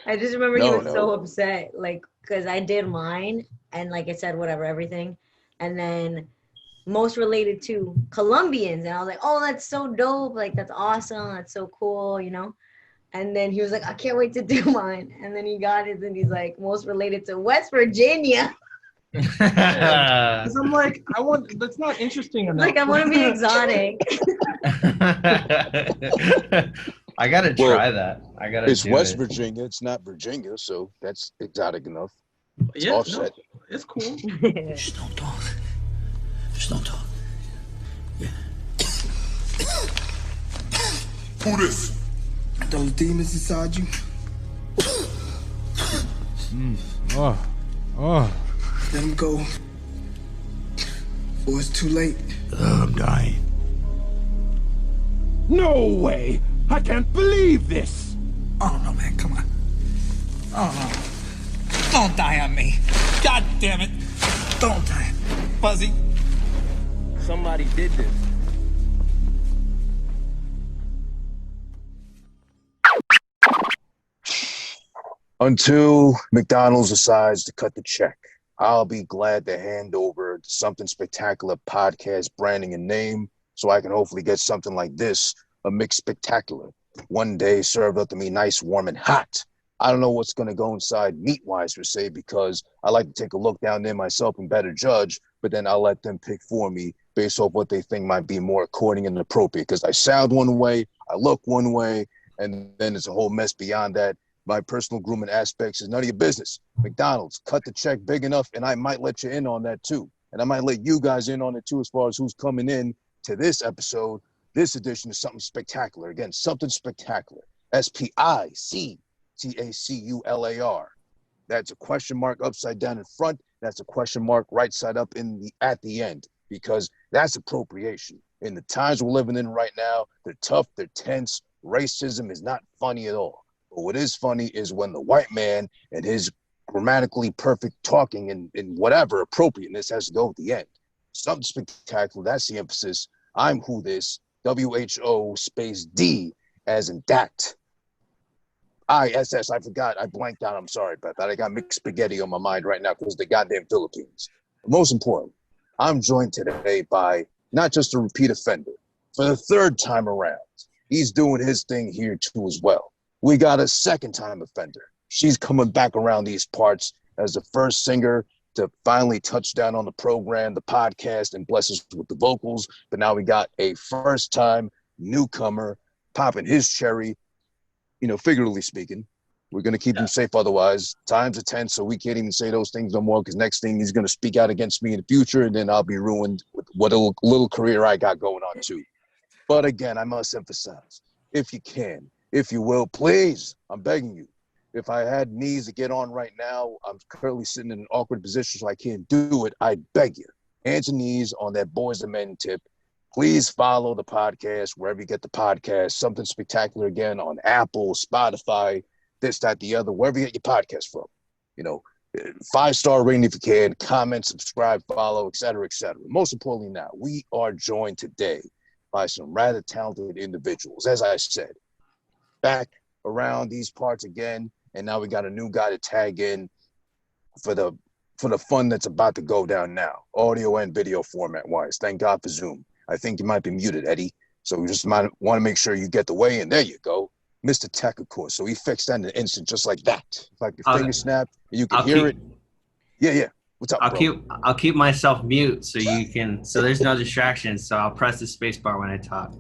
I just remember he No, was so no. upset, like, because I did mine and like it said whatever, everything. And then most related to Colombians. And I was like, oh, that's so dope. Like, that's awesome. That's so cool, you know? And then he was like, I can't wait to do mine. And then he got it and he's like, most related to West Virginia. Because I'm like, that's not interesting enough. Like, I want to be exotic. I gotta Well, try that. I gotta it's do West it. Virginia. It's not Virginia, so that's exotic enough. It's Yeah, offset. no, it's cool. Just don't talk. Just don't talk. Yeah. Who this? Those demons inside you. Oh. Let them go. Before it's too late. I'm dying. No way! I can't believe this! Oh no, man, come on. Oh no. Don't die on me. God damn it. Don't die. Fuzzy. Somebody did this. Until McDonald's decides to cut the check, I'll be glad to hand over the Something Spectacular podcast branding and name so I can hopefully get something like this, a mixed spectacular. One day served up to me nice, warm, and hot. I don't know what's going to go inside meat-wise per se because I like to take a look down there myself and better judge, but then I'll let them pick for me based off what they think might be more according and appropriate because I sound one way, I look one way, and then it's a whole mess beyond that. My personal grooming aspects is none of your business. McDonald's, cut the check big enough, and I might let you in on that too. And I might let you guys in on it too as far as who's coming in to this episode. This edition is Something Spectacular. Again, Something Spectacular. Spictacular. That's a question mark upside down in front. That's a question mark right side up at the end because that's appropriation. In the times we're living in right now, they're tough, they're tense. Racism is not funny at all. But what is funny is when the white man and his grammatically perfect talking and whatever appropriateness has to go at the end. Something spectacular, that's the emphasis. I'm who this, WHO space D as in dat. ISS, I forgot, I blanked out, I'm sorry about that. I got mixed spaghetti on my mind right now because the goddamn Philippines. But most important, I'm joined today by not just a repeat offender. For the third time around, he's doing his thing here too as well. We got a second-time offender. She's coming back around these parts as the first singer to finally touch down on the program, the podcast, and bless us with the vocals. But now we got a first-time newcomer popping his cherry, figuratively speaking. We're going to keep him safe otherwise. Times are tense, so we can't even say those things no more because next thing he's going to speak out against me in the future, and then I'll be ruined with what a little career I got going on too. But again, I must emphasize, if you can, if you will, please, I'm begging you. If I had knees to get on right now, I'm currently sitting in an awkward position so I can't do it. I beg you, hands and knees on that Boys and Men tip. Please follow the podcast wherever you get the podcast. Something Spectacular again on Apple, Spotify, this, that, the other, wherever you get your podcast from. 5-star rating if you can, comment, subscribe, follow, et cetera, et cetera. Most importantly now, we are joined today by some rather talented individuals. As I said, back around these parts again, and now we got a new guy to tag in for the fun that's about to go down now, audio and video format wise. Thank God for Zoom. I think you might be muted, Eddie, so we just might want to make sure you get the way in. There you go, Mr. Tech, of course. So he fixed that in an instant, just like that. It's like your finger snap, and you can hear it. Yeah. What's up, bro? I'll keep myself mute so there's no distractions. So I'll press the space bar when I talk.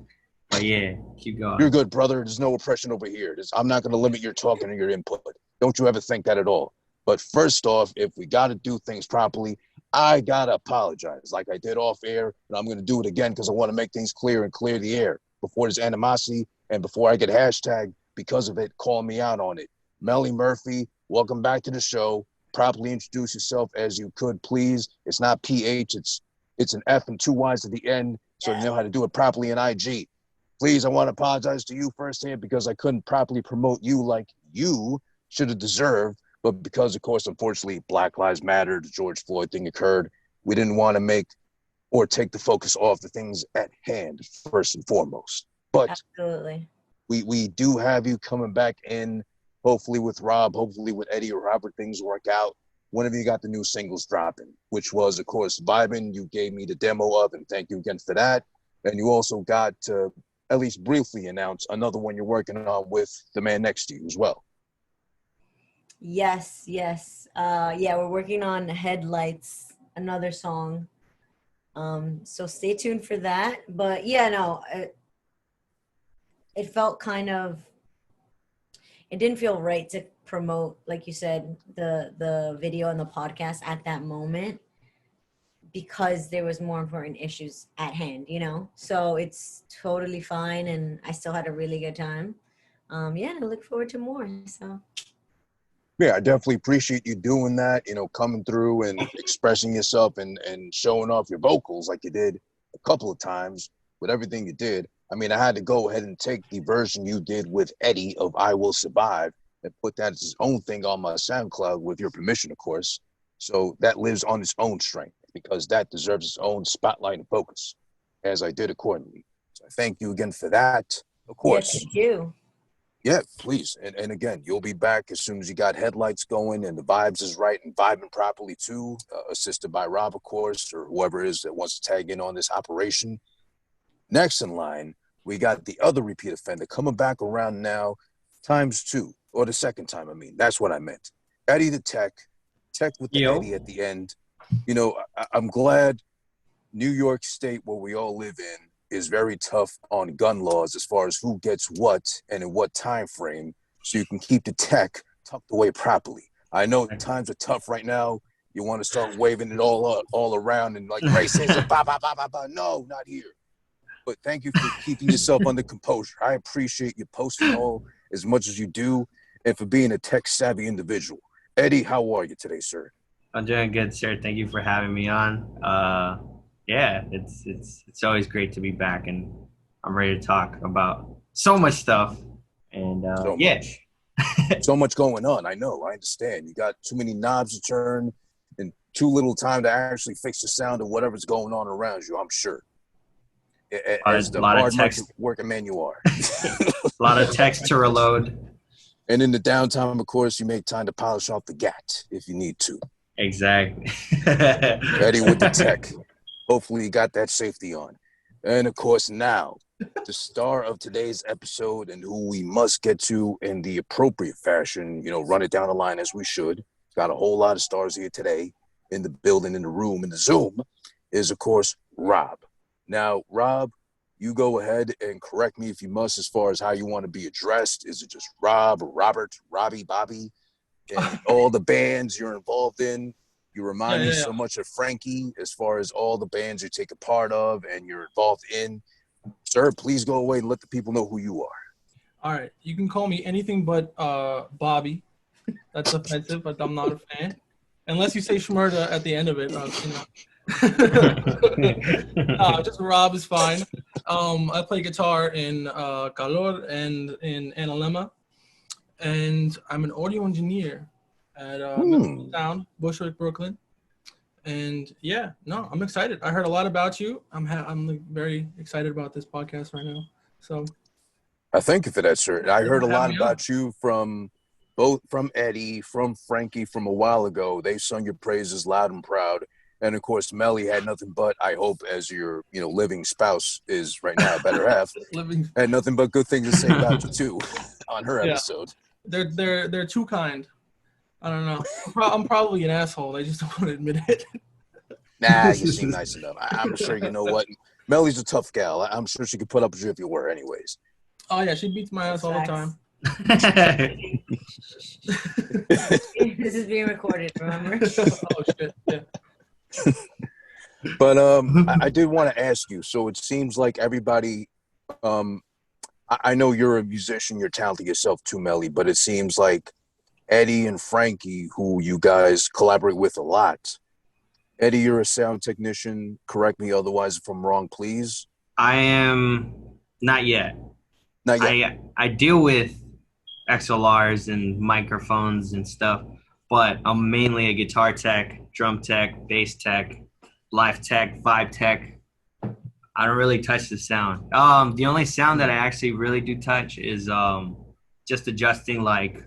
But yeah, keep going. You're good, brother. There's no oppression over here. I'm not going to limit your talking or your input. Don't you ever think that at all. But first off, if we got to do things properly, I got to apologize like I did off air. And I'm going to do it again because I want to make things clear and clear the air before there's animosity and before I get hashtag because of it, call me out on it. Meli Murfyy, welcome back to the show. Properly introduce yourself as you could, please. It's not PH. It's an F and 2 Y's at the end. So you know how to do it properly in IG. Please, I want to apologize to you firsthand because I couldn't properly promote you like you should have deserved. But because, of course, unfortunately, Black Lives Matter, the George Floyd thing occurred, we didn't want to make or take the focus off the things at hand, first and foremost. But absolutely, we do have you coming back in hopefully with Rob, hopefully with Eddie or Robert, things work out. Whenever you got the new singles dropping, which was, of course, Vibin', you gave me the demo of, and thank you again for that. And you also got to at least briefly announce another one you're working on with the man next to you as well. Yes. Yeah, we're working on Headlights, another song. So stay tuned for that. But yeah, no, it felt kind of, it didn't feel right to promote, like you said, the video and the podcast at that moment, because there was more important issues at hand, you know? So it's totally fine, and I still had a really good time. Yeah, and I look forward to more, so. Yeah, I definitely appreciate you doing that, you know, coming through and expressing yourself and showing off your vocals like you did a couple of times with everything you did. I mean, I had to go ahead and take the version you did with Eddie of I Will Survive and put that as his own thing on my SoundCloud with your permission, of course. So that lives on its own strength, because that deserves its own spotlight and focus, as I did accordingly. So I thank you again for that, of course. Yeah, thank you. Yeah, please. And again, you'll be back as soon as you got Headlights going and the vibes is right and vibing properly too, assisted by Rob, of course, or whoever it is that wants to tag in on this operation. Next in line, we got the other repeat offender coming back around now, ×2, or the second time, I mean. That's what I meant. Eddie the Tech with the Eddie at the end. You know, I'm glad New York State, where we all live in, is very tough on gun laws as far as who gets what and in what time frame, so you can keep the tech tucked away properly. I know times are tough right now. You want to start waving it all around and like racism, bah, bah, bah, bah, bah. No, not here. But thank you for keeping yourself under composure. I appreciate you posting all as much as you do and for being a tech-savvy individual. Eddie, how are you today, sir? I'm doing good, sir. Thank you for having me on. Yeah, it's always great to be back, and I'm ready to talk about so much stuff. And so much going on. I know. I understand. You got too many knobs to turn and too little time to actually fix the sound of whatever's going on around you, I'm sure. As the hard working man you are. A lot of text to reload. And in the downtime, of course, you make time to polish off the GAT if you need to. Exactly. Eddie with the tech. Hopefully you got that safety on. And of course now, the star of today's episode, and who we must get to in the appropriate fashion, you know, run it down the line as we should. Got a whole lot of stars here today in the building, in the room, in the Zoom, is of course Rob. Now, Rob, you go ahead and correct me if you must as far as how you want to be addressed. Is it just Rob or Robert, Robbie, Bobby, and all the bands you're involved in? You remind me so much of Frankie as far as all the bands you take a part of and you're involved in. Sir, please go away and let the people know who you are. All right. You can call me anything but Bobby. That's offensive, but I'm not a fan. Unless you say Shmurda at the end of it. Just Rob is fine. I play guitar in Calór and in Anlma. And I'm an audio engineer at Sound, Bushwick, Brooklyn. And yeah, no, I'm excited. I heard a lot about you. I'm very excited about this podcast right now. So I thank you for that, sir. I heard a lot about you from Eddie, from Frankie from a while ago. They sung your praises loud and proud. And of course, Meli had nothing but, I hope, as your living spouse is right now, better half, had nothing but good things to say about you too on her episode. They're too kind. I don't know. I'm probably an asshole. I just don't want to admit it. Nah, you seem nice enough. I'm sure you know what. Meli's a tough gal. I'm sure she could put up with you if you were anyways. Oh, yeah. She beats my ass all the time. This is being recorded, remember? Oh, shit. Yeah. But I did want to ask you. So it seems like everybody I know you're a musician. You're talented yourself too, Meli. But it seems like Eddie and Frankie, who you guys collaborate with a lot. Eddie, you're a sound technician. Correct me otherwise if I'm wrong, please. I am not yet. Not yet. I deal with XLRs and microphones and stuff, but I'm mainly a guitar tech, drum tech, bass tech, live tech, vibe tech. I don't really touch the sound. The only sound that I actually really do touch is just adjusting like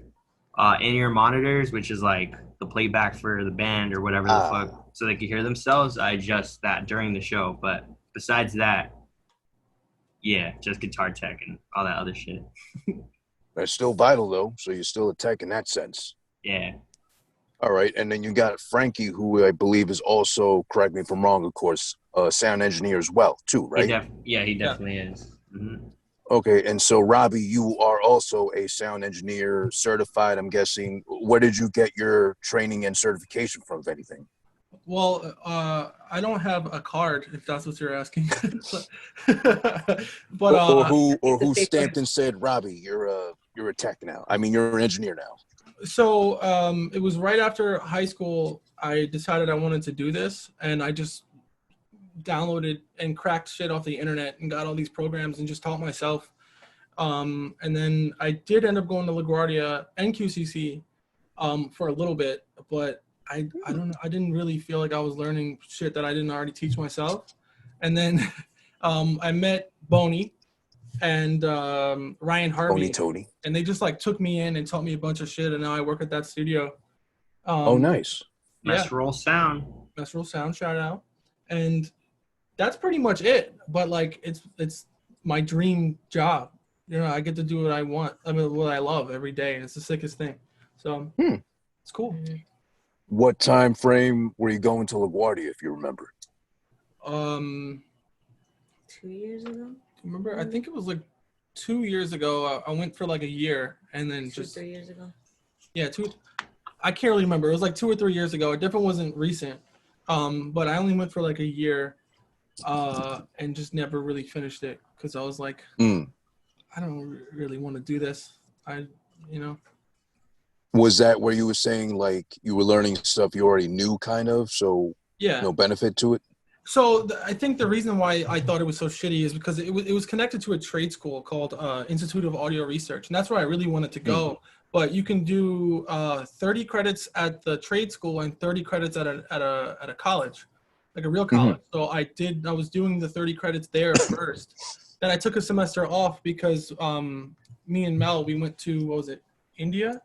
in-ear monitors, which is like the playback for the band or whatever the fuck, so they can hear themselves. I adjust that during the show, but besides that, yeah, just guitar tech and all that other shit. That's still vital though, so you're still a tech in that sense. Yeah. All right, and then you got Frankie, who I believe is also, correct me if I'm wrong, of course, a sound engineer as well, too, right? He definitely is. Mm-hmm. Okay, and so Robbie, you are also a sound engineer, certified, I'm guessing. Where did you get your training and certification from, if anything? Well, I don't have a card, if that's what you're asking. But or who stamped and said, Robbie, you're a tech now. I mean, you're an engineer now. So it was right after high school, I decided I wanted to do this, and I just downloaded and cracked shit off the internet and got all these programs and just taught myself. And then I did end up going to LaGuardia and QCC for a little bit, but I don't know, I didn't really feel like I was learning shit that I didn't already teach myself. And then I met Boney and Ryan Harvey, Tony, and they just like took me in and taught me a bunch of shit, and now I work at that studio. Oh, nice. Roll Sound, shout out. And that's pretty much it. But like it's my dream job. You know, I get to do what I want. I mean, what I love every day, and it's the sickest thing. So it's cool. What time frame were you going to LaGuardia, if you remember? 2 years ago. Remember, I think it was like 2 years ago. I went for like a year, and then 3 years ago. Yeah, I can't really remember. It was like 2 or 3 years ago. It definitely wasn't recent. But I only went for like a year, and just never really finished it because I was like, I don't really want to do this. Was that where you were saying like you were learning stuff you already knew, kind of? So yeah, no benefit to it. So I think the reason why I thought it was so shitty is because it was connected to a trade school called Institute of Audio Research, and that's where I really wanted to go. But you can do 30 credits at the trade school and 30 credits at a college, like a real college. So I was doing the 30 credits there first. Then I took a semester off because me and Mel, we went to, what was it, India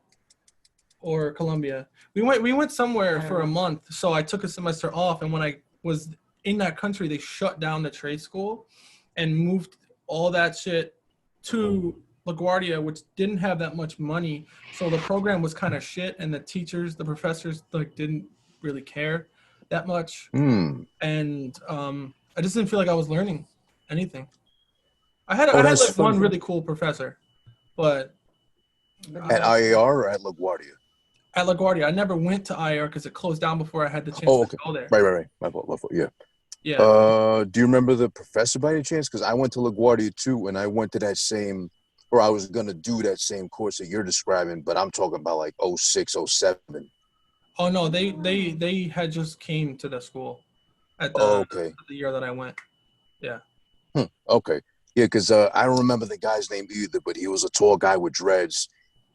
or Colombia? We went somewhere for a month. So I took a semester off, and when I was in that country, they shut down the trade school and moved all that shit to LaGuardia, which didn't have that much money. So the program was kind of shit, and the professors like didn't really care that much. And I just didn't feel like I was learning anything. I had like one really cool professor, but at IAR or at LaGuardia? At LaGuardia. I never went to IAR because it closed down before I had the chance to go there. Right. My fault. Yeah. Yeah. Do you remember the professor by any chance? Because I went to LaGuardia too, and I went to that same, or I was gonna do that same course that you're describing, but I'm talking about like 06, 07. Oh no, they had just came to the school at the year that I went. Yeah. Okay. Yeah, because I don't remember the guy's name either, but he was a tall guy with dreads,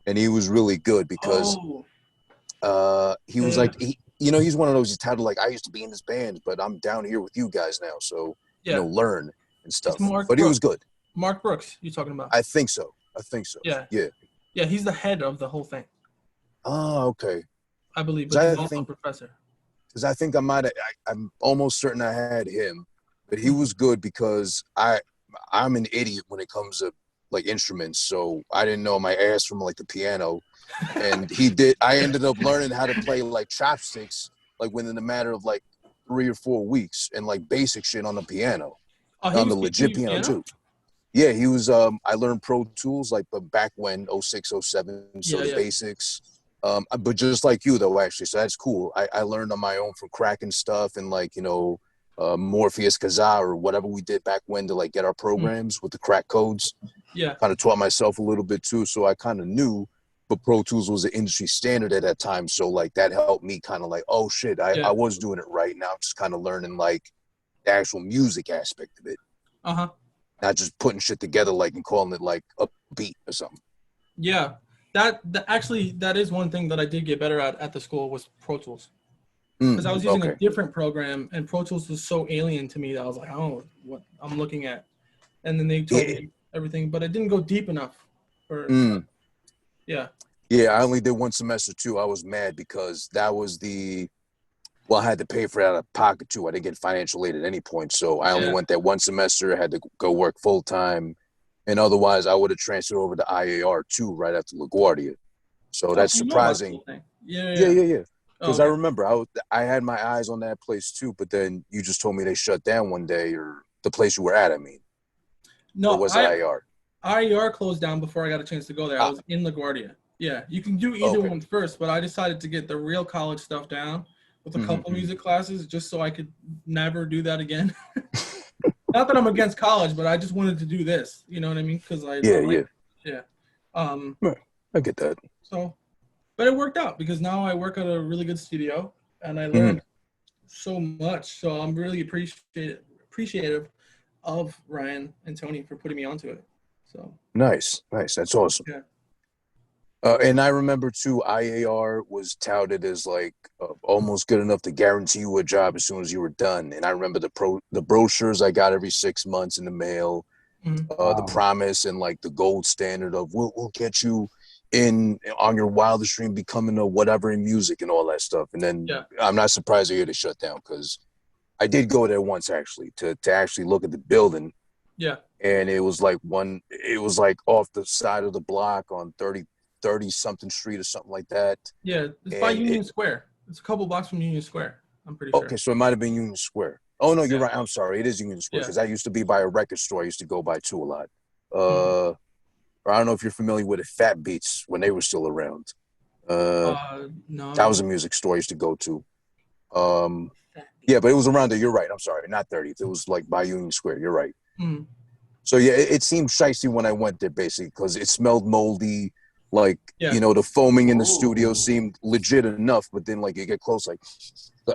and he was really good because he was like he's one of those titled like, I used to be in this band, but I'm down here with you guys now, so learn and stuff. But he was good. Mark Brooks, you talking about? I think so. Yeah. He's the head of the whole thing. Oh, okay. I believe, but he's also a professor. Because I think I'm almost certain I had him, but he was good because I'm an idiot when it comes to like instruments, so I didn't know my ass from like the piano, and I ended up learning how to play like chopsticks like within a matter of like 3 or 4 weeks, and like basic shit on the piano, on the legit piano too. Yeah, he was. I learned Pro Tools like back when 06, 07, so the basics. But just like you though, actually, so that's cool. I learned on my own from cracking stuff and like Morpheus Kazaa or whatever we did back when to like get our programs with the crack codes. Yeah, kind of taught myself a little bit too, so I kind of knew. But Pro Tools was the industry standard at that time, so like that helped me kind of like, oh shit, I was doing it right. Now I'm just kind of learning like the actual music aspect of it. Not just putting shit together like and calling it like a beat or something. Yeah, that is one thing that I did get better at the school was Pro Tools. Because I was using a different program, and Pro Tools was so alien to me that I was like, I don't know what I'm looking at. And then they told me everything, but it didn't go deep enough. Yeah. Yeah, I only did one semester too. I was mad because that was I had to pay for it out of pocket too. I didn't get financial aid at any point. So I only went there one semester, had to go work full time. And otherwise I would have transferred over to IAR too right after LaGuardia. So that's surprising. Yeah. Because I remember I had my eyes on that place too, but then you just told me they shut down one day, or the place you were at, I mean. No, or was it IAR? IAR closed down before I got a chance to go there. I was in LaGuardia. Yeah, you can do either one first, but I decided to get the real college stuff down with a couple music classes just so I could never do that again. Not that I'm against college, but I just wanted to do this. You know what I mean? Because I get that. So, but it worked out because now I work at a really good studio and I learned so much. So I'm really appreciative of Ryan and Tony for putting me onto it. So nice. That's awesome. Yeah. And I remember too, IAR was touted as like almost good enough to guarantee you a job as soon as you were done. And I remember the brochures I got every 6 months in the mail, the promise and like the gold standard of we'll get you in on your wildest dream, becoming a whatever in music and all that stuff. And then I'm not surprised to hear they shut down because I did go there once actually to actually look at the building. Yeah. And it was like off the side of the block on 30 something street or something like that. Yeah, it's by Union Square. It's a couple blocks from Union Square. I'm pretty sure. Okay, so it might have been Union Square. Oh no, you're right. I'm sorry. It is Union Square because I used to be by a record store. I used to go by too a lot. Or I don't know if you're familiar with it, Fat Beats when they were still around. No. That was a music store I used to go to. Yeah, but it was around there. You're right. I'm sorry, not 30th. It was like by Union Square. You're right. So yeah, it seemed shicey when I went there basically because it smelled moldy. Like, the foaming in the studio seemed legit enough, but then like you get close, like,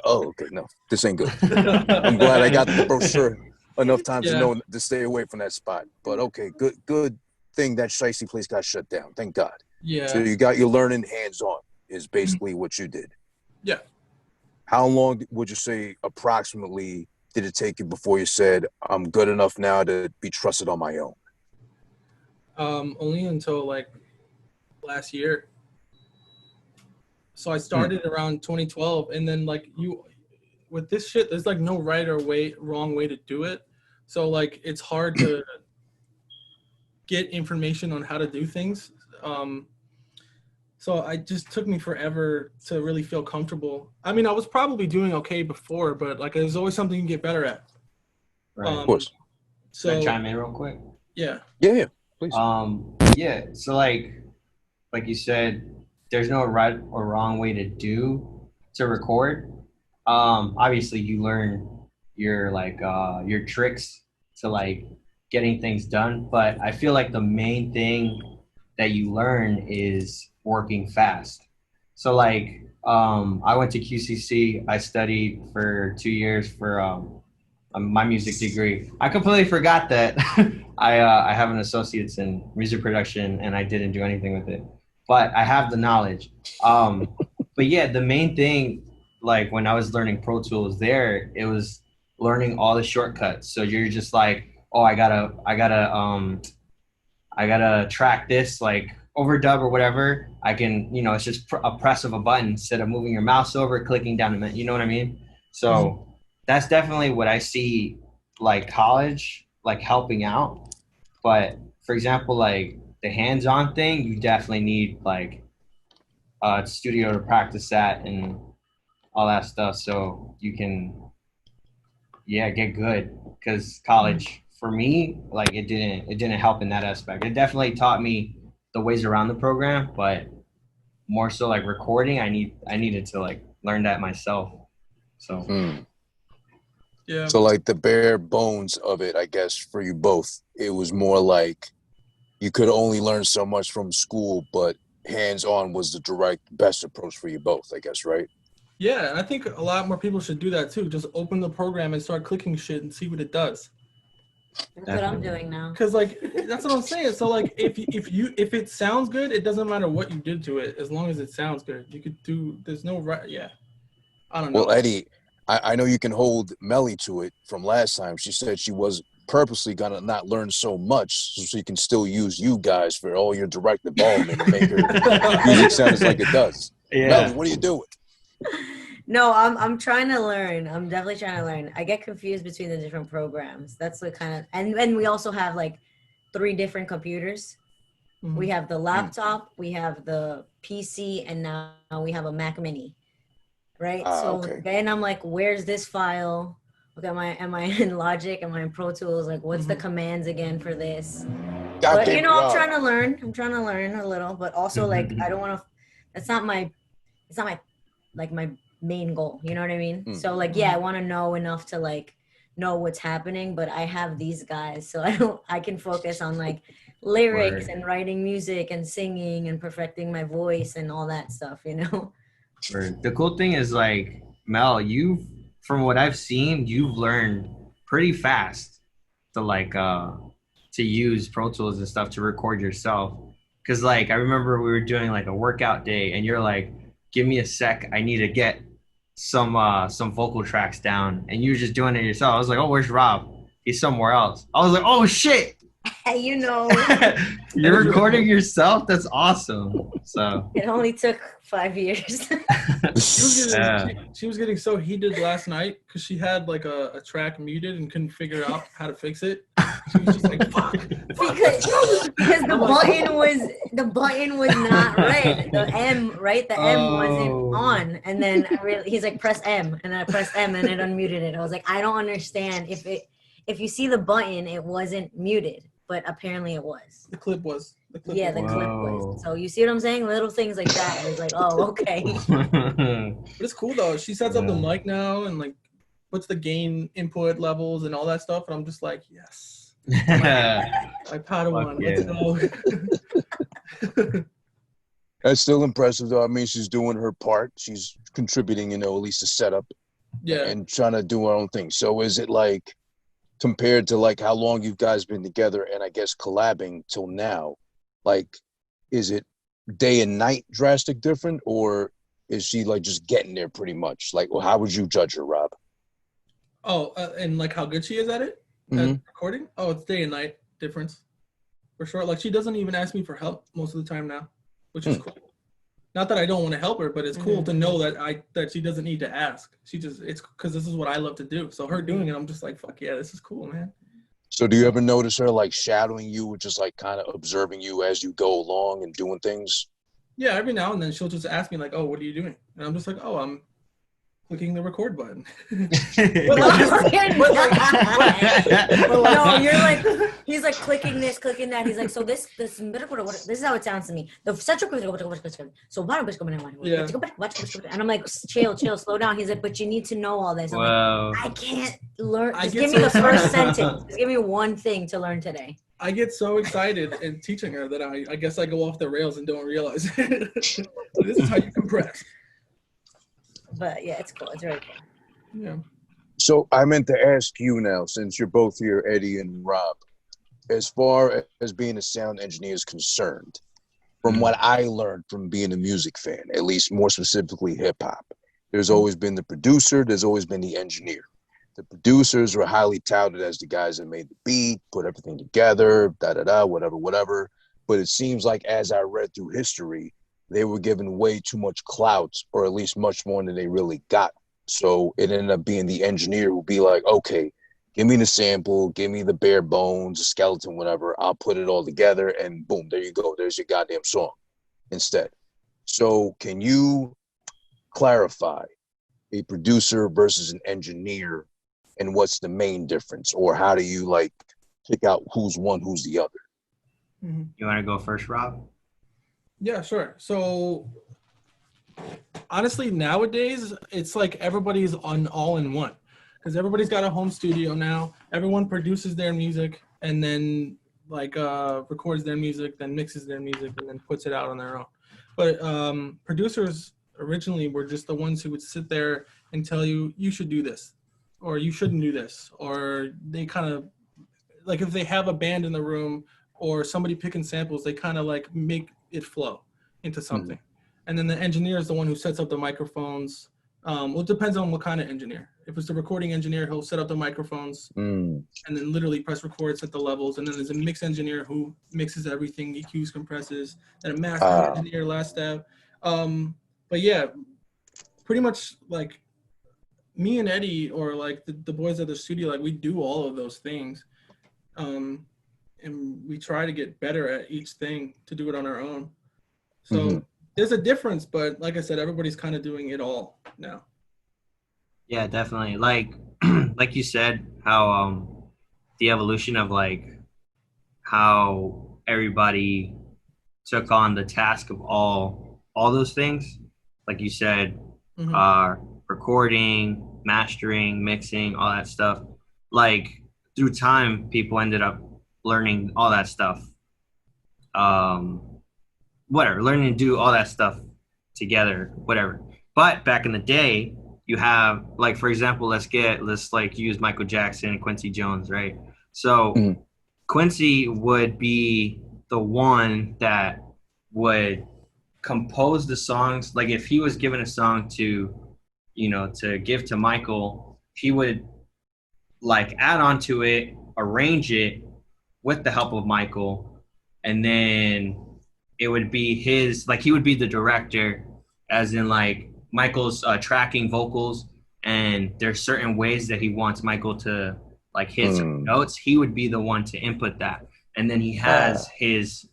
oh, okay, no, this ain't good. I'm glad I got the brochure enough times to know to stay away from that spot. But okay, good thing that shicey place got shut down. Thank God. Yeah. So you got your learning hands-on is basically what you did. Yeah. How long would you say approximately did it take you before you said, I'm good enough now to be trusted on my own? Only until like last year. So I started around 2012, and then like with this shit, there's like no right or wrong way to do it. So like it's hard to get information on how to do things. So it just took me forever to really feel comfortable. I mean, I was probably doing okay before, but like there's always something you can get better at. Right. Of course. So can I chime in real quick? Yeah. Yeah, please. Yeah. So like you said, there's no right or wrong way to record. Obviously you learn your tricks to like getting things done, but I feel like the main thing that you learn is working fast. So like I went to QCC. I studied for 2 years for my music degree. I completely forgot that I have an associate's in music production and I didn't do anything with it, but I have the knowledge. But yeah, the main thing, like when I was learning Pro Tools there, it was learning all the shortcuts. So you're just like, oh, I gotta track this, like overdub or whatever. I can, it's just a press of a button instead of moving your mouse over, clicking down the menu. You know what I mean? So that's definitely what I see, like college, like helping out. But for example, like the hands-on thing, you definitely need like a studio to practice that and all that stuff, so you can, get good. Because college, for me, like it didn't help in that aspect. It definitely taught me the ways around the program, but more so like recording, I needed to like learn that myself. So yeah. So like the bare bones of it, I guess for you both, it was more like you could only learn so much from school, but hands-on was the direct best approach for you both, I guess, right? Yeah, and I think a lot more people should do that too. Just open the program and start clicking shit and see what it does. That's what I'm doing now. Cause like that's what I'm saying. So like if it sounds good, it doesn't matter what you did to it, as long as it sounds good. You could do. There's no right. Yeah, I don't know. Well, Eddie, I know you can hold Meli to it from last time. She said she was purposely gonna not learn so much so you can still use you guys for all your direct involvement and make your music sound as like it does. Yeah. Meli, what are you doing? No, I'm trying to learn. I'm definitely trying to learn. I get confused between the different programs. That's the kind of, and we also have like 3 different computers. Mhm. We have the laptop, we have the PC, and now we have a Mac Mini. Right? So Okay. then I'm like, where's this file? Okay, am I in Logic? Am I in Pro Tools? Like, what's the commands again for this? But Goddamn you know, I'm Rob. trying to learn. I'm trying to learn a little, but also like I don't want to. It's not my like my main goal. You know what I mean? So like, yeah, I want to know enough to like know what's happening, but I have these guys, so I can focus on like lyrics and writing music and singing and perfecting my voice and all that stuff. You know? The cool thing is like, Mel, from what I've seen, you've learned pretty fast to like to use Pro Tools and stuff to record yourself. Cause like I remember we were doing like a workout day and you're like, give me a sec, I need to get some vocal tracks down, and you were just doing it yourself. I was like, oh, where's Rob? He's somewhere else. I was like, oh shit. You know, You're recording yourself? That's awesome. So it only took 5 years. She was getting so heated last night because she had like a track muted and couldn't figure out how to fix it. She was just like, fuck. because the button was not red. The M, right? The M wasn't on. And then he's like, press M, and I pressed M and it unmuted it. I was like, I don't understand. If you see the button, it wasn't muted, but apparently it was. The clip was. The clip was. So you see what I'm saying? Little things like that. It's like, oh, okay. But it's cool though. She sets up the mic now and like puts the gain input levels and all that stuff, and I'm just like, yes. My Padawan, let's go. That's still impressive though. I mean, she's doing her part. She's contributing, at least a setup. Yeah. And trying to do her own thing. So is it like, compared to like how long you guys been together and I guess collabing till now, like, is it day and night drastic different, or is she like just getting there pretty much? Like, well, how would you judge her, Rob? Oh, and like how good she is at it? At recording? Oh, it's day and night difference. For sure. Like she doesn't even ask me for help most of the time now, which is cool. Not that I don't want to help her, but it's cool to know that she doesn't need to ask. It's because this is what I love to do. So her doing it, I'm just like, fuck yeah, this is cool, man. So do you ever notice her like shadowing you, or just like kind of observing you as you go along and doing things? Yeah, every now and then she'll just ask me like, oh, what are you doing? And I'm just like, oh, I'm clicking the record button. No, you're like, he's like clicking this, clicking that. He's like, so this is how it sounds to me. So yeah. And I'm like, chill, slow down. He's like, but you need to know all this. I'm like, I can't learn. Just give me the first sentence. Just give me one thing to learn today. I get so excited in teaching her that I guess I go off the rails and don't realize it. This is how you compress. But yeah, it's cool. It's very cool. Yeah. So I meant to ask you now, since you're both here, Eddie and Rob, as far as being a sound engineer is concerned, from what I learned from being a music fan, at least more specifically hip hop, there's always been the producer, there's always been the engineer. The producers are highly touted as the guys that made the beat, put everything together, whatever. But it seems like as I read through history, they were given way too much clout, or at least much more than they really got. So it ended up being the engineer who would be like, okay, give me the sample, give me the bare bones, the skeleton, whatever. I'll put it all together and boom, there you go. There's your goddamn song instead. So can you clarify a producer versus an engineer, and what's the main difference? Or how do you like pick out who's one, who's the other? You want to go first, Rob? Yeah, sure. So honestly, nowadays, it's like everybody's on all in one, because everybody's got a home studio now. Everyone produces their music and then like records their music, then mixes their music, and then puts it out on their own. But producers originally were just the ones who would sit there and tell you, you should do this, or you shouldn't do this. Or they kind of, like if they have a band in the room or somebody picking samples, they kind of like make it flow into something. And then the engineer is the one who sets up the microphones, Well, it depends on what kind of engineer. If it's the recording engineer, he'll set up the microphones and then literally press record, set the levels. And then there's a mix engineer who mixes everything, EQs, compresses, and a master engineer, last step. But yeah, pretty much like me and Eddie, or like the boys at the studio, like we do all of those things. And we try to get better at each thing to do it on our own. So there's a difference, but like I said, everybody's kind of doing it all now. Yeah, definitely. Like like you said, how the evolution of like how everybody took on the task of all those things. Like you said, recording, mastering, mixing, all that stuff. Like through time, people ended up learning all that stuff. Learning to do all that stuff together, whatever. But back in the day, you have, like, for example, let's use Michael Jackson and Quincy Jones, right? So Quincy would be the one that would compose the songs. Like if he was given a song to give to Michael, he would like add on to it, arrange it with the help of Michael, and then it would be his, like he would be the director, as in like Michael's tracking vocals, and there's certain ways that he wants Michael to like hit some notes. He would be the one to input that, and then he has his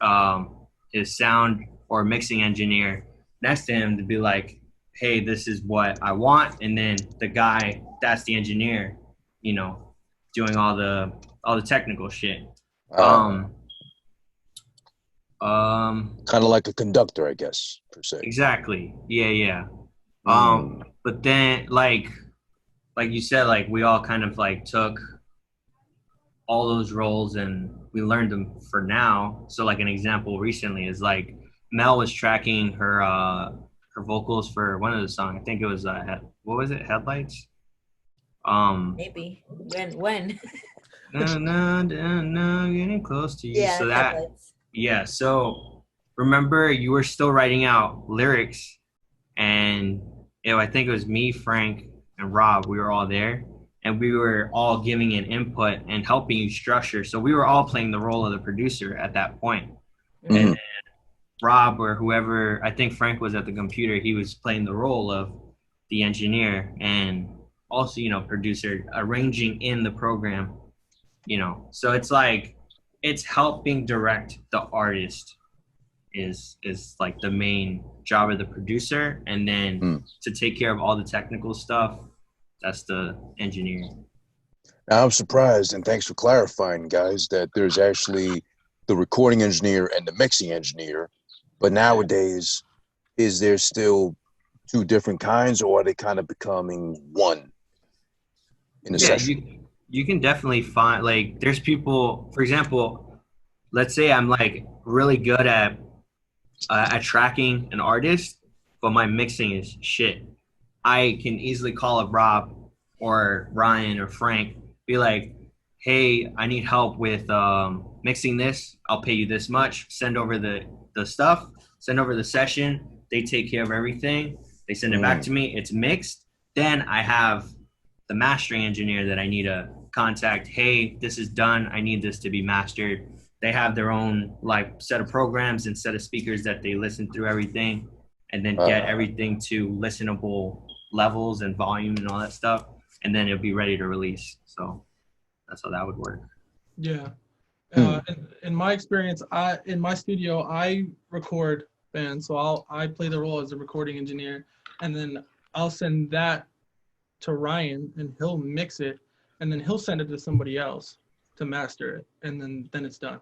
sound or mixing engineer next to him to be like, hey, this is what I want, and then the guy that's the engineer, doing all the technical shit. Kind of like a conductor, I guess, per se. Exactly. Yeah. But then like you said, like we all kind of like took all those roles and we learned them for now. So like an example recently is like Mel was tracking her vocals for one of the songs. I think it was what was it? Headlights? Maybe. When? no, getting close to you. Yeah, so that Headlights. Yeah, so remember you were still writing out lyrics, and I think it was me, Frank, and Rob. We were all there, and we were all giving an input and helping you structure. So we were all playing the role of the producer at that point. And then Rob or whoever, I think Frank was at the computer, he was playing the role of the engineer and also, producer, arranging in the program, So it's like, it's helping direct the artist is like the main job of the producer, and then to take care of all the technical stuff, that's the engineer. Now I'm surprised, and thanks for clarifying, guys, that there's actually the recording engineer and the mixing engineer. But nowadays, is there still two different kinds, or are they kind of becoming one in a session? You can definitely find, like, there's people, for example, let's say I'm like really good at tracking an artist, but my mixing is shit. I can easily call up Rob or Ryan or Frank, be like, hey, I need help with mixing this. I'll pay you this much. Send over the stuff, send over the session. They take care of everything. They send it back to me. It's mixed. Then I have the mastering engineer that I need to contact. Hey, this is done. I need this to be mastered. They have their own like set of programs and set of speakers that they listen through everything and then get everything to listenable levels and volume and all that stuff. And then it'll be ready to release. So that's how that would work. Yeah. In my experience, in my studio, I record bands. So I play the role as a recording engineer, and then I'll send that to Ryan and he'll mix it, and then he'll send it to somebody else to master it, and then it's done.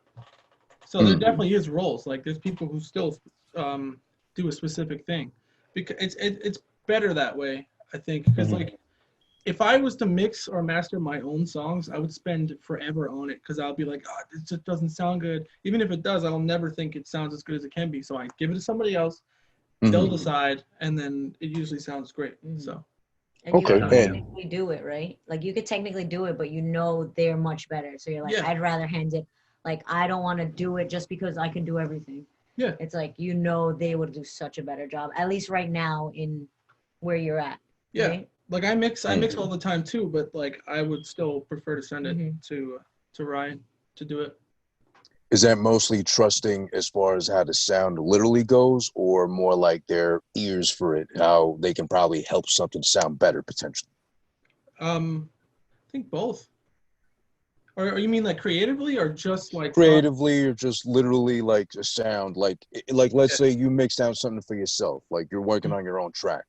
So there definitely is roles. Like there's people who still do a specific thing, because it's better that way, I think, because like if I was to mix or master my own songs, I would spend forever on it, because I'll be like, oh, this just doesn't sound good. Even if it does, I'll never think it sounds as good as it can be. So I give it to somebody else, they'll decide, and then it usually sounds great. So. And you can technically do it, right? Like you could technically do it, but they're much better. So you're like, I'd rather hand it. Like, I don't want to do it just because I can do everything. Yeah. It's like, they would do such a better job, at least right now in where you're at. Yeah. Right? Like I mix all the time too, but like I would still prefer to send it to Ryan to do it. Is that mostly trusting as far as how the sound literally goes, or more like their ears for it, how they can probably help something sound better potentially? I think both. Or you mean like creatively or just like Creatively, or just literally like a sound, like let's say you mix down something for yourself, like you're working on your own track.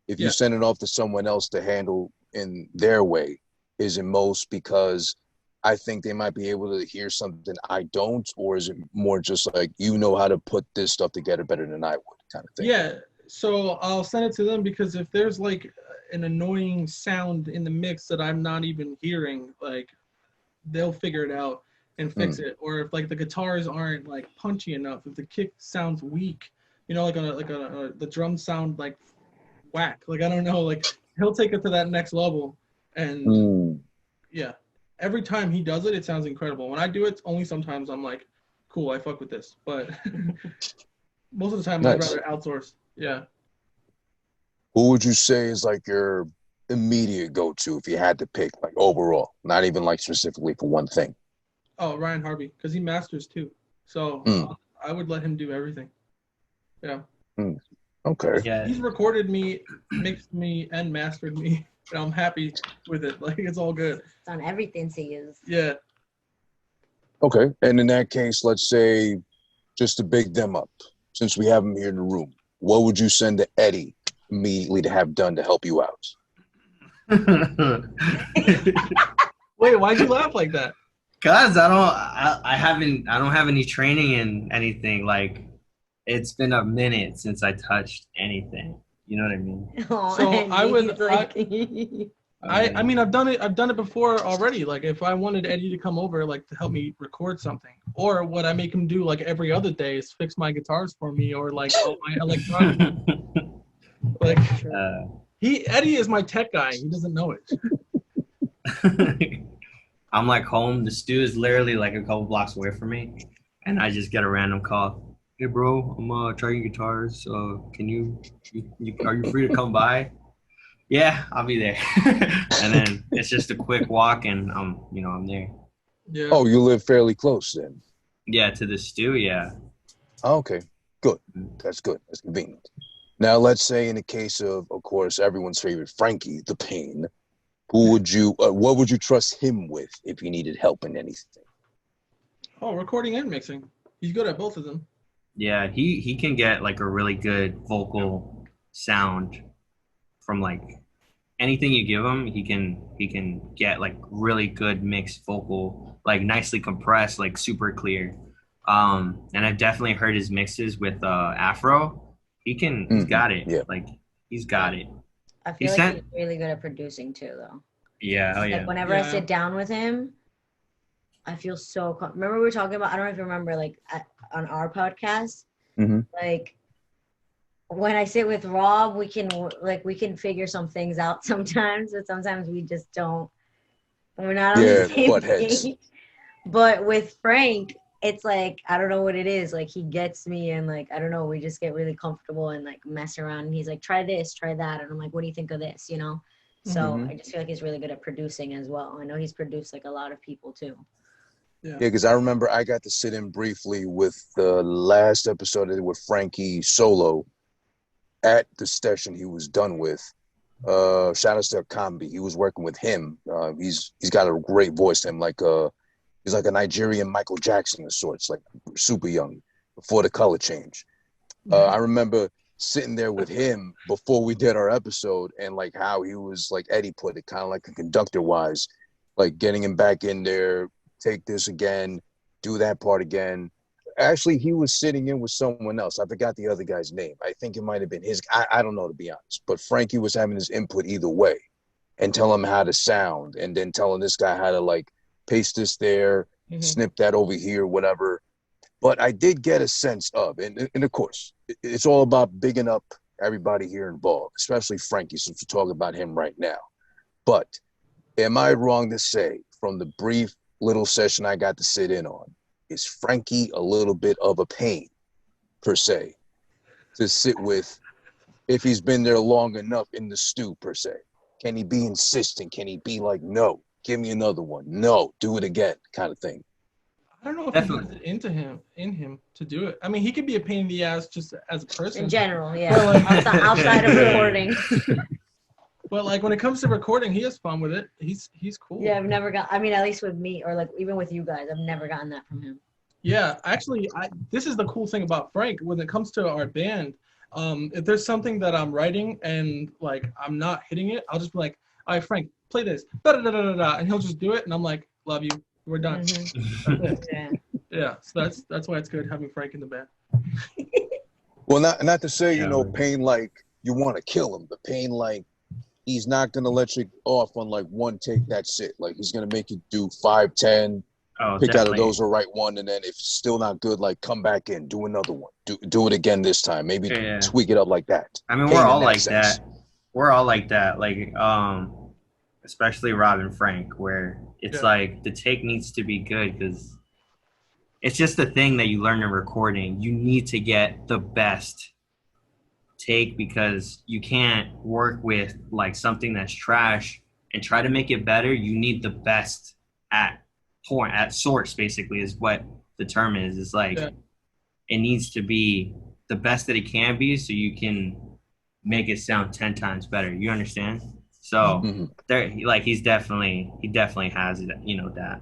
If you send it off to someone else to handle in their way, is it most because I think they might be able to hear something I don't, or is it more just like you know how to put this stuff together better than I would, kind of thing? Yeah, so I'll send it to them because if there's like an annoying sound in the mix that I'm not even hearing, like they'll figure it out and fix it. Or if like the guitars aren't like punchy enough, if the kick sounds weak, you know, the drums sound like whack. Like I don't know, like he'll take it to that next level, and yeah, every time he does it, it sounds incredible. When I do it, only sometimes I'm like, cool, I fuck with this, but most of the time I'd rather outsource. Yeah. Who would you say is like your immediate go-to if you had to pick, like overall, not even like specifically for one thing? Oh, Ryan Harvey, because he masters too. So I would let him do everything. Yeah. Okay. Yeah. He's recorded me, mixed me, and mastered me. And I'm happy with it. Like it's all good. It's on everything to use. Yeah. Okay. And in that case, let's say, just to big them up, since we have them here in the room, what would you send to Eddie immediately to have done to help you out? Wait, why'd you laugh like that? Cause I don't have any training in anything. Like it's been a minute since I touched anything. You know what I mean? Oh, So I would he's like, I mean I've done it before already. Like if I wanted Eddie to come over like to help me record something, or what I make him do like every other day is fix my guitars for me, or like all my electronics. Like Eddie is my tech guy. He doesn't know it. I'm like home. The stew is literally like a couple blocks away from me, and I just get a random call. Hey, bro, I'm trying guitars. Can you are you free to come by? Yeah, I'll be there. And then it's just a quick walk, and I'm there. Yeah. Oh, you live fairly close then? Yeah, to the stew. Yeah. Oh, okay, good. That's good. That's convenient. Now, let's say in the case of course, everyone's favorite Frankie, the Pain. What would you trust him with if you needed help in anything? Oh, recording and mixing. He's good at both of them. Yeah, he can get like a really good vocal sound from like anything you give him. He can get like really good mixed vocal, like nicely compressed, like super clear. And I've definitely heard his mixes with Afro. He's got it. Yeah. Like he's got it. I feel like he's really good at producing too, though. Yeah, oh yeah. Like whenever I sit down with him, I feel so. Remember we were talking about? I don't know if you remember, like on our podcast, like when I sit with Rob, we can figure some things out sometimes, but sometimes we just don't. We're not on the same page. But with Frank, it's like I don't know what it is. Like he gets me, and like I don't know, we just get really comfortable and like mess around. And he's like, "Try this, try that," and I'm like, "What do you think of this?" You know. So I just feel like he's really good at producing as well. I know he's produced like a lot of people too. Yeah, because I remember I got to sit in briefly with the last episode I did with Frankie solo at the session he was done with. Shout out to Kambi. He was working with him. He's got a great voice. He's like a Nigerian Michael Jackson of sorts, like super young before the color change. I remember sitting there with him before we did our episode, and like how he was, like Eddie put it, kind of like a conductor wise, like getting him back in there, take this again, do that part again. Actually, he was sitting in with someone else. I forgot the other guy's name. I think it might have been his. I don't know, to be honest. But Frankie was having his input either way and tell him how to sound, and then telling this guy how to like paste this there, snip that over here, whatever. But I did get a sense of, and of course, it's all about bigging up everybody here involved, especially Frankie, since we're talking about him right now. But am I wrong to say, from the brief little session I got to sit in on, is Frankie a little bit of a pain, per se, to sit with if he's been there long enough in the stew per se. Can he be insistent? Can he be like, no, give me another one, no, do it again, kind of thing? I don't know if he has it in him to do it. I mean, he could be a pain in the ass just as a person. In general, yeah. outside of recording. But like when it comes to recording, he has fun with it. He's cool. Yeah, I've never got. I mean, at least with me, or like even with you guys, I've never gotten that from him. Yeah, actually, this is the cool thing about Frank. When it comes to our band, if there's something that I'm writing and like I'm not hitting it, I'll just be like, "All right, Frank, play this," and he'll just do it, and I'm like, "Love you, we're done." Yeah. Yeah, so that's why it's good having Frank in the band. Well, not to say Payne like you want to kill him, but Payne like he's not gonna let you off on like one take. That's it. Like he's gonna make you do 5, 10. Pick definitely. out of those the right one, and then if it's still not good, like come back in, do another one, do it again this time. Maybe tweak it up like that. I mean, we're all like that. We're all like that. Like, especially Rob and Frank, where it's like the take needs to be good because it's just the thing that you learn in recording. You need to get the best take because you can't work with like something that's trash and try to make it better. You need the best at source, basically, is what the term is. It's like it needs to be the best that it can be so you can make it sound 10 times better. You understand? So there, like he definitely has it, that.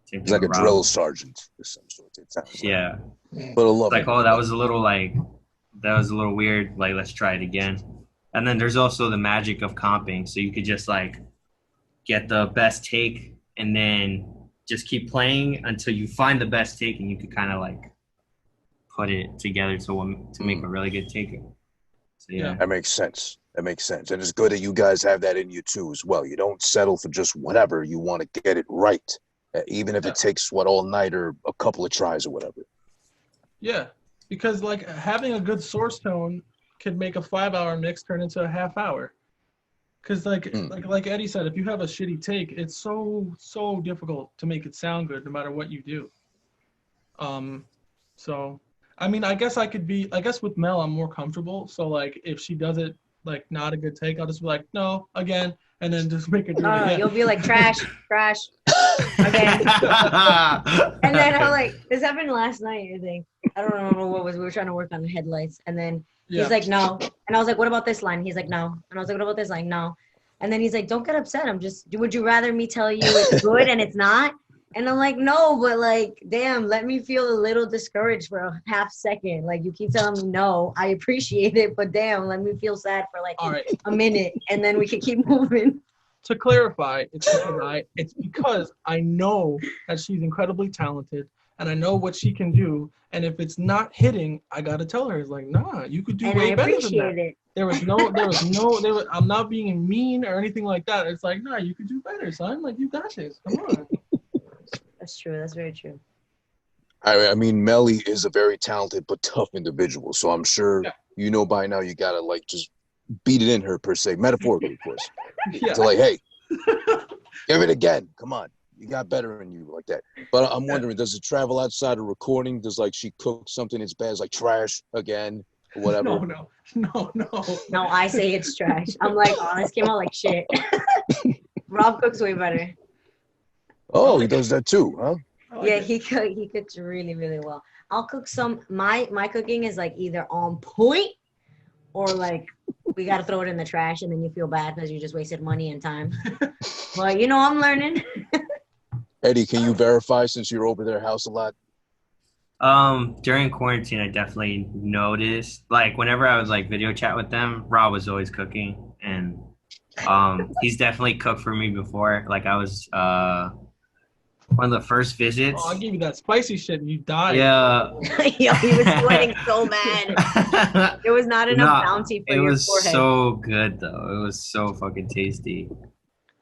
He's like a drill sergeant or some sort. Yeah. But I love like, that was a little weird. Like, let's try it again. And then there's also the magic of comping. So you could just like get the best take and then just keep playing until you find the best take, and you could kind of like put it together to make a really good take. So yeah, that makes sense. And it's good that you guys have that in you too as well. You don't settle for just whatever. You want to get it right, even if it takes all night or a couple of tries or whatever. Yeah, because like having a good source tone could make a 5-hour mix turn into a half-hour. Because like Eddie said, if you have a shitty take, it's so difficult to make it sound good no matter what you do. So I mean, I guess with Mel I'm more comfortable. So like if she does it like not a good take, I'll just be like, no, again, and then just make it do it again. You'll be like trash again. And then I'm like, this happened last night, I think. I don't remember what was. We were trying to work on the headlights, and then he's like, no. And I was like, what about this line? He's like, no. And I was like, what about this line? No. And then he's like, don't get upset. Would you rather me tell you it's good and it's not? And I'm like, no, but like, damn, let me feel a little discouraged for a half second. Like, you keep telling me no, I appreciate it, but damn, let me feel sad for like a minute, and then we can keep moving. To clarify, it's because I know that she's incredibly talented, and I know what she can do. And if it's not hitting, I gotta tell her, it's like, nah, you could do way better than that. It. I'm not being mean or anything like that. It's like, nah, you could do better, son. Like, you got this. Come on. That's true. That's very true. I mean, Meli is a very talented but tough individual, so I'm sure by now you gotta like just beat it in her per se, metaphorically, of course. So like, hey, give it again. Come on, you got better in you like that. But I'm wondering, does it travel outside of recording? Does like she cook something as bad as like trash again or whatever? No. I say it's trash. I'm like, oh, this came out like shit. Rob cooks way better. Oh, he does that too, huh? Yeah, he cooks really, really well. I'll cook some. My cooking is like either on point or like we got to throw it in the trash and then you feel bad because you just wasted money and time. But I'm learning. Eddie, can you verify since you're over their house a lot? During quarantine, I definitely noticed, like whenever I was like video chat with them, Rob was always cooking, and he's definitely cooked for me before. Like I was one of the first visits. Oh, I gave you that spicy shit and you died. Yeah. Yo, he was sweating so bad. There was not enough bounty for your forehead. It was so good though. It was so fucking tasty.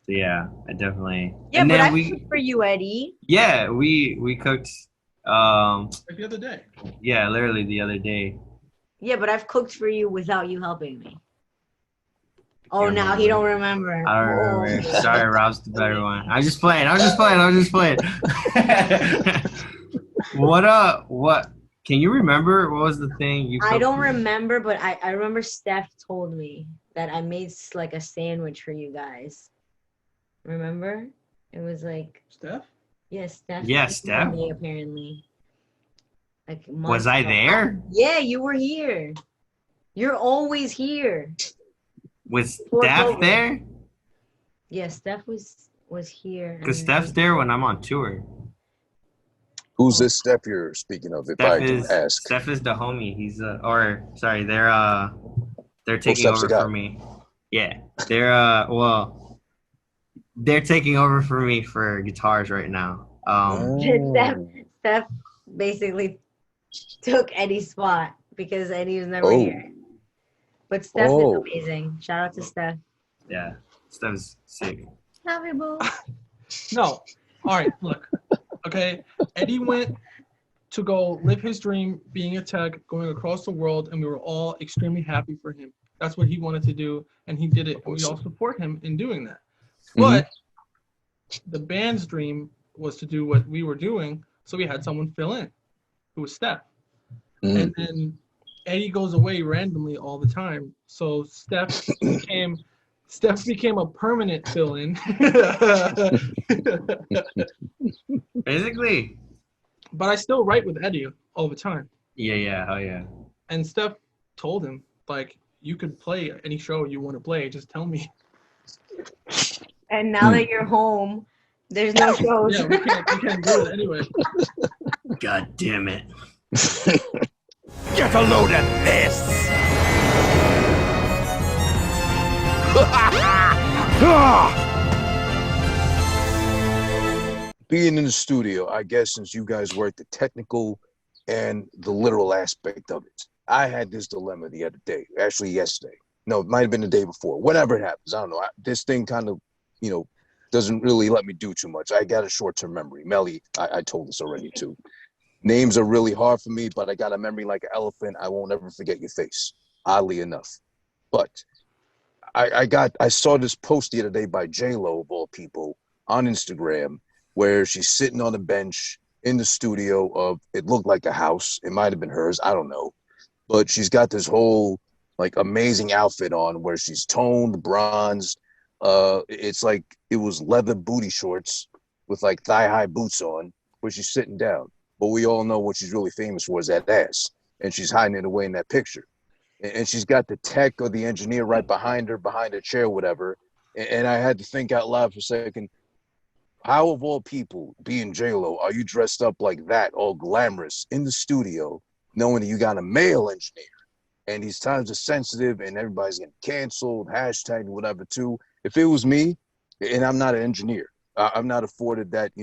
So yeah, I definitely. Yeah, and but I cooked for you, Eddie. Yeah, we cooked. Like the other day. Yeah, literally the other day. Yeah, but I've cooked for you without you helping me. Oh, now he don't remember. I don't remember. Sorry, Rob's the better one. I'm just playing. What Can you remember what was the thing you? I don't remember, but I remember Steph told me that I made like a sandwich for you guys. Remember? It was like Steph? yeah, Steph. Yeah, told Steph? me, apparently. Like Was I there? Yeah, you were here. You're always here. Was Poor Steph COVID. there? Yeah, Steph was here. Because and Steph's there when I'm on tour. Who's this Steph you're speaking of? If I can ask. Steph is the homie. He's they're taking Steph's over the guy. for me. Yeah, they're taking over for me for guitars right now. Steph basically took Eddie's spot because Eddie was never Oh. here. But Steph is amazing. Shout out to Steph. Yeah, Steph's sick. Love you, boo. No. All right, look. Okay, Eddie went to go live his dream being a tech, going across the world, and we were all extremely happy for him. That's what he wanted to do, and he did it, and we all support him in doing that. But the band's dream was to do what we were doing, so we had someone fill in, who was Steph. And then Eddie goes away randomly all the time, so Steph became a permanent fill-in. Basically. But I still write with Eddie all the time. Yeah, oh yeah. And Steph told him, like, you could play any show you want to play, just tell me. And now that you're home, there's no shows. Yeah, we can't do it anyway. God damn it. Get a load of this! Being in the studio, I guess since you guys work the technical and the literal aspect of it, I had this dilemma the other day, actually yesterday. No, it might have been the day before. Whenever it happens, I don't know. This thing kind of, doesn't really let me do too much. I got a short-term memory. Meli, I told this already too. Names are really hard for me, but I got a memory like an elephant. I won't ever forget your face, oddly enough. But I saw this post the other day by J-Lo, of all people, on Instagram, where she's sitting on a bench in the studio of, it looked like a house. It might have been hers. I don't know. But she's got this whole like amazing outfit on where she's toned, bronzed. It's like it was leather booty shorts with like thigh-high boots on, where she's sitting down. But we all know what she's really famous for is that ass. And she's hiding it away in that picture. And she's got the tech or the engineer right behind her chair, whatever. And I had to think out loud for a second. How, of all people, being J-Lo, are you dressed up like that, all glamorous, in the studio, knowing that you got a male engineer? And these times are sensitive, and everybody's getting canceled, hashtag, whatever, too. If it was me, and I'm not an engineer, I'm not afforded that,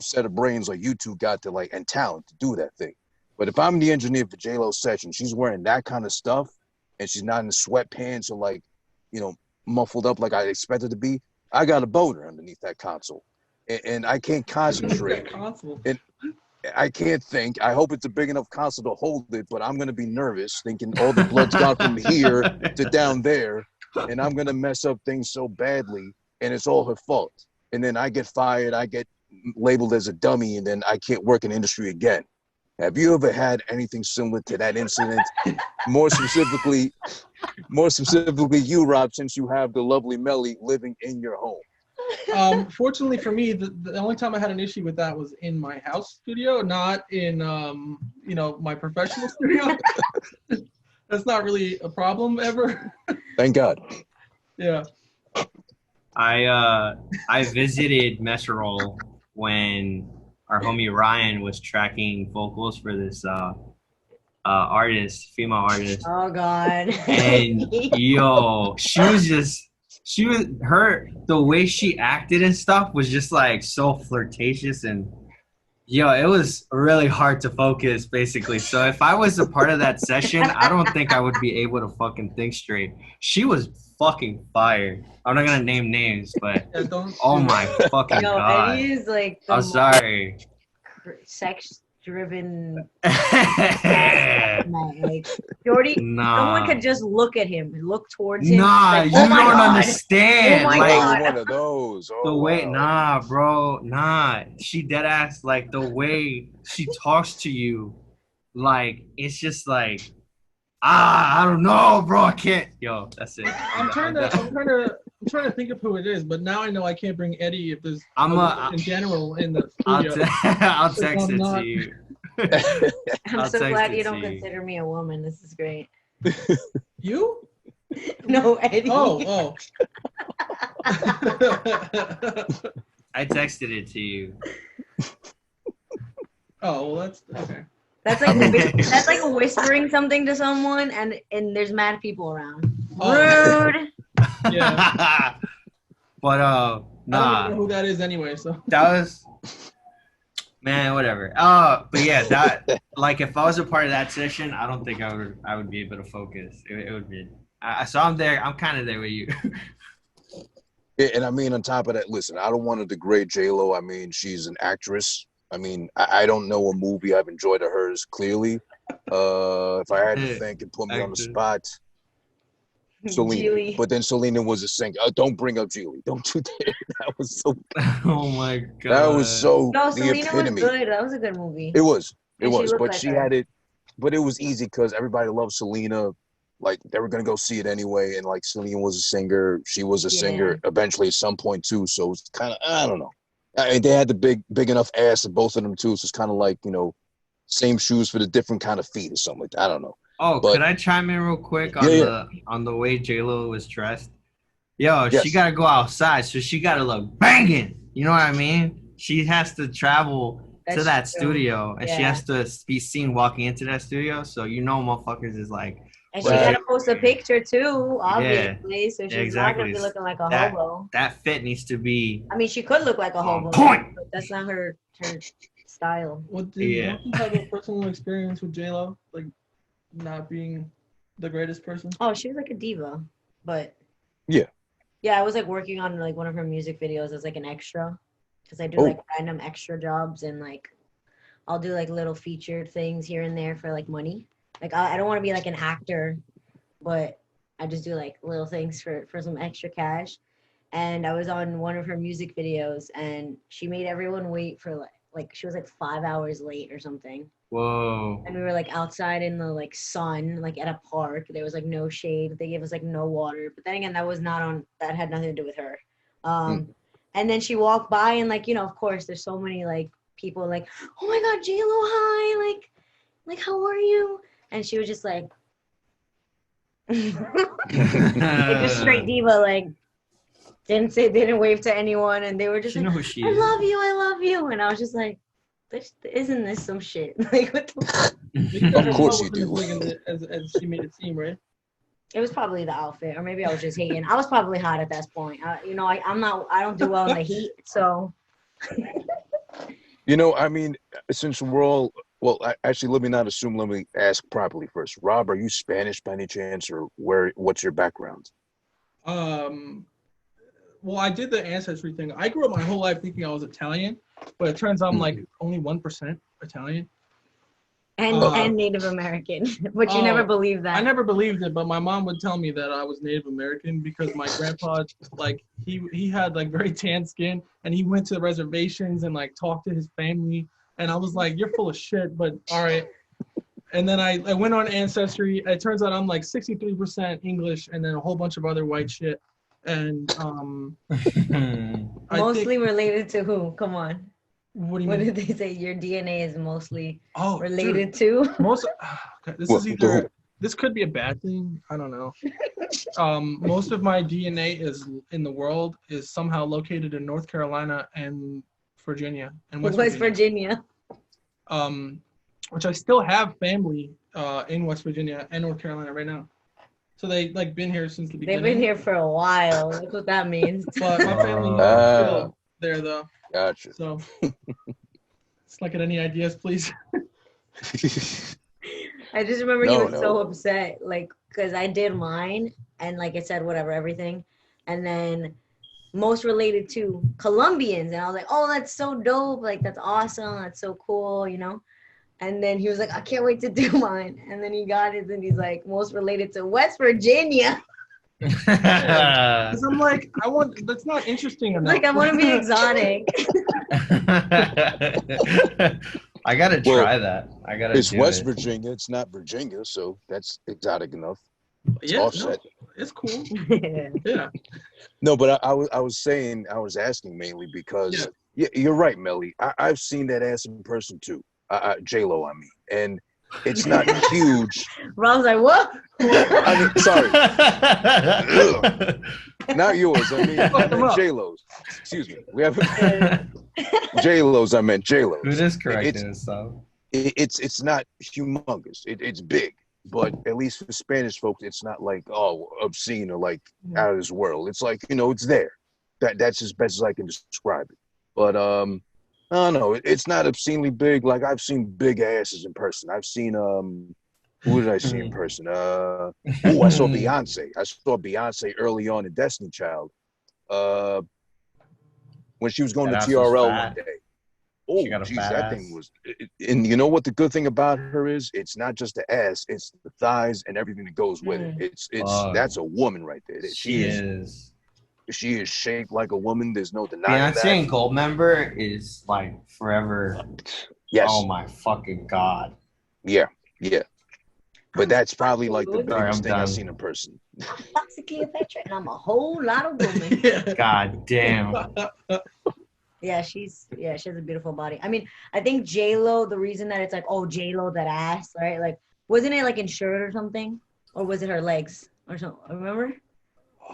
set of brains like you two got to, like, and talent to do that thing. But if I'm the engineer for J-Lo's session, she's wearing that kind of stuff, and she's not in sweatpants or, like, muffled up like I expected to be, I got a boner underneath that console. And I can't concentrate. And I can't think. I hope it's a big enough console to hold it, but I'm going to be nervous thinking all the blood's gone from here to down there, and I'm going to mess up things so badly, and it's all her fault. And then I get fired, I get labeled as a dummy, and then I can't work in the industry again. Have you ever had anything similar to that incident? More specifically, you, Rob, since you have the lovely Meli living in your home. Fortunately for me, the only time I had an issue with that was in my house studio, not in my professional studio. That's not really a problem ever. Thank God. Yeah. I visited Messerol when our homie Ryan was tracking vocals for this female artist. Oh God. And yo, the way she acted and stuff was just like so flirtatious, and it was really hard to focus basically. So if I was a part of that session, I don't think I would be able to fucking think straight. She was fucking fire. I'm not gonna name names, but oh my fucking God. Eddie is like I'm sorry. Sex-driven. Like Jordy, someone could just look at him, look towards him. Nah, like, you don't understand. Oh my God. One of those. The way, bro, she dead ass, like the way she talks to you, like it's just like I don't know, bro. I can't. Yo, that's it. I'm trying to think of who it is, but now I know I can't bring Eddie if there's in general in the studio. I'll text it to you. I'm so glad you don't consider me a woman. This is great. You? No, Eddie. Oh. I texted it to you. Oh, well, that's okay. That's like whispering something to someone, and there's mad people around. Oh. Rude. Yeah. But I don't even know who that is anyway. So that was, man, whatever. But yeah, that like if I was a part of that session, I don't think I would be able to focus. It would be. So I'm there. I'm kind of there with you. Yeah, and I mean, on top of that, listen, I don't want to degrade J-Lo. I mean, she's an actress. I mean, I don't know a movie I've enjoyed of hers, clearly. If I had to think and put me on the spot, Selena. Geely. But then Selena was a singer. Don't bring up Geely. Don't you dare. That was so. Oh, my God. That was so No, the Selena epitome. was good. That was a good movie. It was. It And she was. looked But like she her. had it. But it was easy because everybody loved Selena. Like, they were going to go see it anyway. And, like, Selena was a singer. She was a singer eventually at some point, too. So it's kind of, I don't know. I mean, they had the big enough ass of both of them, too. So it's kind of like, you know, same shoes for the different kind of feet or something like that. I don't know. Oh, but, could I chime in real quick on the way J-Lo was dressed? Yo, she got to go outside. So she got to look banging. You know what I mean? She has to travel to that studio. And she has to be seen walking into that studio. So, you know, motherfuckers is like. And she got to post a picture too, obviously. Yeah, so she's not going to be looking like a hobo. That fit needs to be. I mean, she could look like a hobo. Point. But that's not her style. Don't you have a personal experience with J-Lo? Like, not being the greatest person? Oh, she was like a diva. But. Yeah. Yeah, I was like working on like one of her music videos as like an extra. Because I do like random extra jobs and like I'll do like little featured things here and there for like money. Like I don't want to be like an actor, but I just do like little things for some extra cash. And I was on one of her music videos and she made everyone wait for like she was like 5 hours late or something. Whoa. And we were like outside in the like sun, like at a park. There was like no shade. They gave us like no water. But then again, that had nothing to do with her. And then she walked by and like, you know, of course there's so many like people like, oh my God, J-Lo, hi. Like how are you? And she was just like, like a straight diva, like didn't wave to anyone, and they were just like, I love you, and I was just like, isn't this some shit? Like what the Of course you do. As she made it seem, right? It was probably the outfit, or maybe I was just hating. I was probably hot at that point. You know, I don't do well in the heat, so. You know, I mean, since we're all. Well, actually, let me ask properly first. Rob, are you Spanish by any chance, or what's your background? Well, I did the ancestry thing. I grew up my whole life thinking I was Italian, but it turns out I'm like only 1% Italian. And Native American, but you never believed that. I never believed it, but my mom would tell me that I was Native American because my grandpa, like, he had like very tan skin, and he went to the reservations and like talked to his family. And I was like, you're full of shit, but all right. And then I went on Ancestry. It turns out I'm like 63% English and then a whole bunch of other white shit. And mostly related to who? Come on. What do you mean? What did they say? Your DNA is mostly related to? This could be a bad thing. I don't know. Most of my DNA is in the world is somehow located in North Carolina and Virginia and West Virginia. Which I still have family in West Virginia and North Carolina right now. So they like been here since the beginning. They've been here for a while. That's what that means. But my family is still there though. Gotcha. So it's like, any ideas, please? I just remember he was so upset, like, because I did mine and like I said, whatever, everything, and then most related to Colombians, and I was like, oh, that's so dope, like that's awesome, that's so cool, you know. And then he was like, I can't wait to do mine. And then he got it, and he's like, most related to West Virginia. Because I'm like, that's not interesting enough. Like, I want to be exotic. I gotta try that. I gotta. It's do West it. Virginia. It's not Virginia, so that's exotic enough. It's Yeah, offset. no, it's cool. Yeah. Yeah. No, but I was asking mainly because you're right, Melly. I've seen that ass in person too. J-Lo, I mean, and it's not huge. Rob's like, what? I mean, sorry, not yours. I mean J-Lo's. Excuse me. We have J-Lo's. I meant J-Lo's. Who is correcting himself? It's not humongous. It's big, but at least for Spanish folks, it's not like obscene or like out of this world. It's like it's there. That's as best as I can describe it. But I don't know. It's not obscenely big. Like I've seen big asses in person. I've seen who did I see in person? I saw Beyonce. I saw Beyonce early on in Destiny Child. When she was going to TRL one day. Oh, geez, that thing was. And you know what the good thing about her is? It's not just the ass; it's the thighs and everything that goes with it. It's that's a woman right there. She is. She is shaped like a woman. There's no denying that. Beyonce and Gold Member is like forever. Yes. Oh my fucking god. Yeah. But that's probably like the biggest thing done. I've seen in person. Foxy Cleopatra, and I'm a whole lot of women. God damn. Yeah, she has a beautiful body. I mean, I think J-Lo, the reason that it's like, oh, J-Lo, that ass, right? Like, wasn't it like insured or something? Or was it her legs or something? Remember?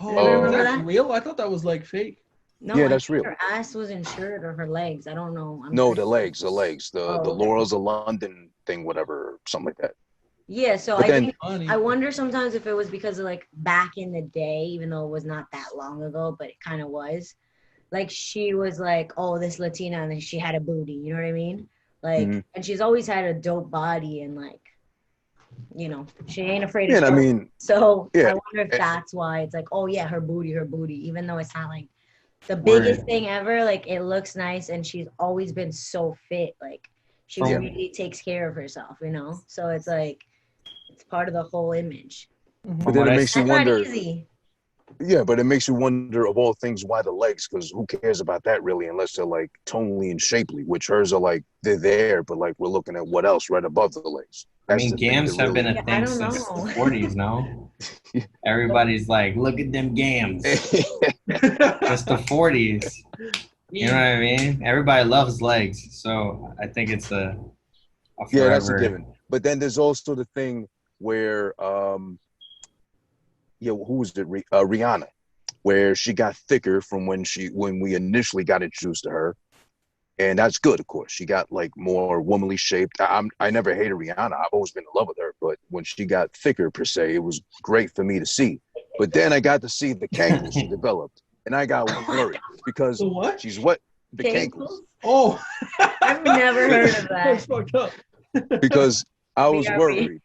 Oh, is that real? I thought that was like fake. No, yeah, that's real. Her ass was insured or her legs. I don't know. The legs. The Laurels of London thing, whatever, something like that. Yeah, so I wonder sometimes if it was because of like back in the day, even though it was not that long ago, but it kind of was. Like she was like, oh, this Latina, and then she had a booty. You know what I mean? Like, and she's always had a dope body, and like, she ain't afraid of. Yeah, I mean, so I wonder if that's why it's like, oh yeah, her booty, even though it's not like the biggest thing ever. Like it looks nice, and she's always been so fit. Like she really takes care of herself, So it's like it's part of the whole image. But then it makes you wonder. Not easy. Yeah, but it makes you wonder of all things why the legs, because who cares about that really unless they're like tonally and shapely, which hers are like they're there, but like we're looking at what else right above the legs. That's gams have been a thing since the 40s, no? Everybody's like, look at them gams. Just the 40s. You know what I mean? Everybody loves legs, so I think it's a forever. Yeah, that's a given. But then there's also the thing where who was it? Rihanna, where she got thicker from when we initially got introduced to her, and that's good, of course. She got like more womanly shaped. I never hated Rihanna. I've always been in love with her, but when she got thicker per se, it was great for me to see. But then I got to see the cankles she developed, and I got worried because she's what the cankles. Oh, I've never heard of that. That's fucked up. Because I was worried.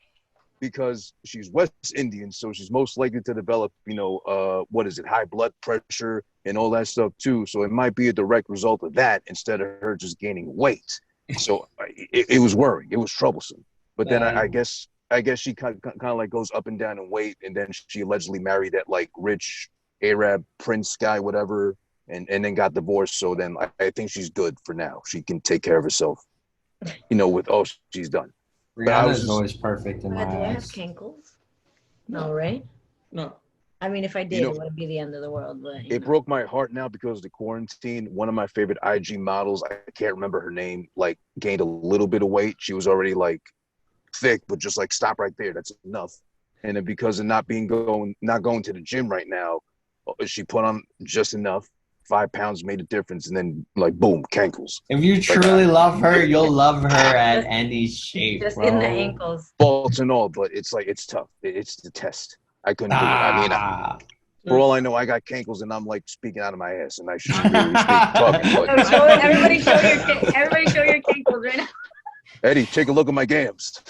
Because she's West Indian, so she's most likely to develop, high blood pressure and all that stuff too. So it might be a direct result of that instead of her just gaining weight. So it was worrying. It was troublesome. But then I guess she kind of like goes up and down in weight, and then she allegedly married that like rich Arab prince guy, whatever, and then got divorced. So then I think she's good for now. She can take care of herself, with all she's done. Rihanna's always perfect in my eyes. Do I have cankles? No, right? No. I mean, if I did, it wouldn't be the end of the world. But it broke my heart now because of the quarantine. One of my favorite IG models, I can't remember her name, like gained a little bit of weight. She was already like thick, but just like stop right there. That's enough. And then because of not going to the gym right now, she put on just enough. 5 pounds made a difference, and then like boom, cankles. If you truly love her, you'll love her at any shape, just bro. in the ankles, faults and all. But it's like it's tough. It's the test. I couldn't do it. I mean, for all I know, I got cankles, and I'm like speaking out of my ass, and I shouldn't really speak public. But... everybody show your cankles right now. Eddie, take a look at my gams.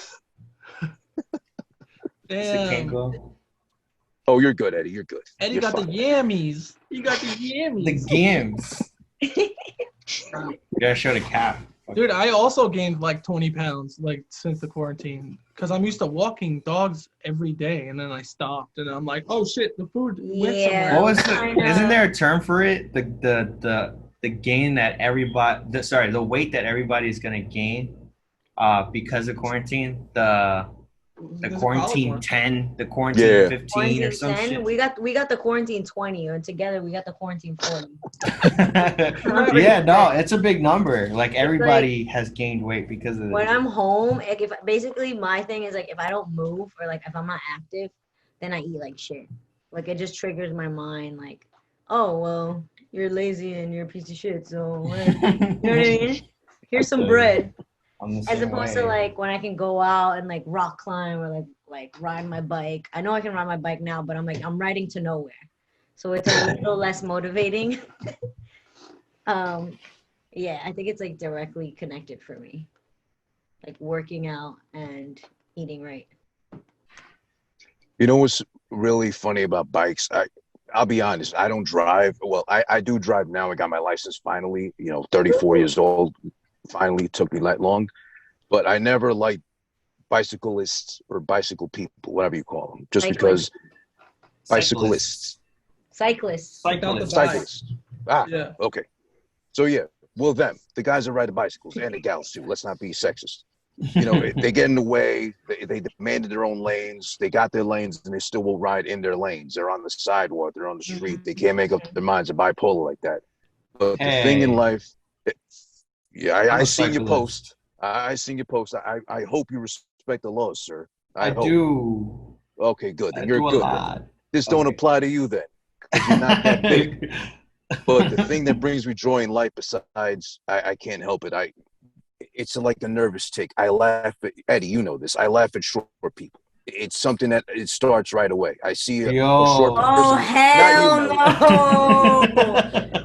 Damn. Oh, you're good, Eddie. You're good. Eddie you're got fine. the yammies. You got the yammies. The gams. You gotta show the cap. Dude, I also gained like 20 pounds like since the quarantine because I'm used to walking dogs every day, and then I stopped, and I'm like, oh shit, the food went somewhere. What was it? Isn't there a term for it? The gain that everybody, the weight that everybody's gonna gain because of quarantine. The Because of quarantine college 10, the quarantine 15 or Quarantine some 10, shit. we got the quarantine 20, and together we got the quarantine 40. Yeah, no, it's a big number. Like It's everybody has gained weight because of When this. I'm home, like if basically my thing is like if I don't move or like if I'm not active, then I eat like shit. Like it just triggers my mind. Like, oh well, you're lazy and you're a piece of shit. So you know what I mean? Here's some bread. I'm the As same opposed way. to like when I can go out and like rock climb or like ride my bike. I know I can ride my bike now, but I'm riding to nowhere, so it's a little less motivating. Yeah, I think it's like directly connected for me, like working out and eating right. You know what's really funny about bikes? I'll be honest, I don't drive. Well, I do drive now. I got my license finally, 34 years old. Finally, it took me that long. But I never liked bicyclists or bicycle people, whatever you call them, just because bicyclists. Cyclists. Cyclists. Yeah. Okay. So, yeah, well, the guys that ride the bicycles and the gals too. Let's not be sexist. They get in the way. They demanded their own lanes. They got their lanes, and they still will ride in their lanes. They're on the sidewalk. They're on the street. They can't make up their minds. They're bipolar like that. But the thing in life, I seen your post. I seen your post. I hope you respect the laws, sir. I do. Okay, good. Then I you're do a good. lot. This don't apply to you then, because you're not that big. But the thing that brings me joy in life, besides I can't help it. It's like a nervous tick. I laugh at Eddie. You know this. I laugh at short people. It's something that it starts right away. I see a short person. Oh hell no!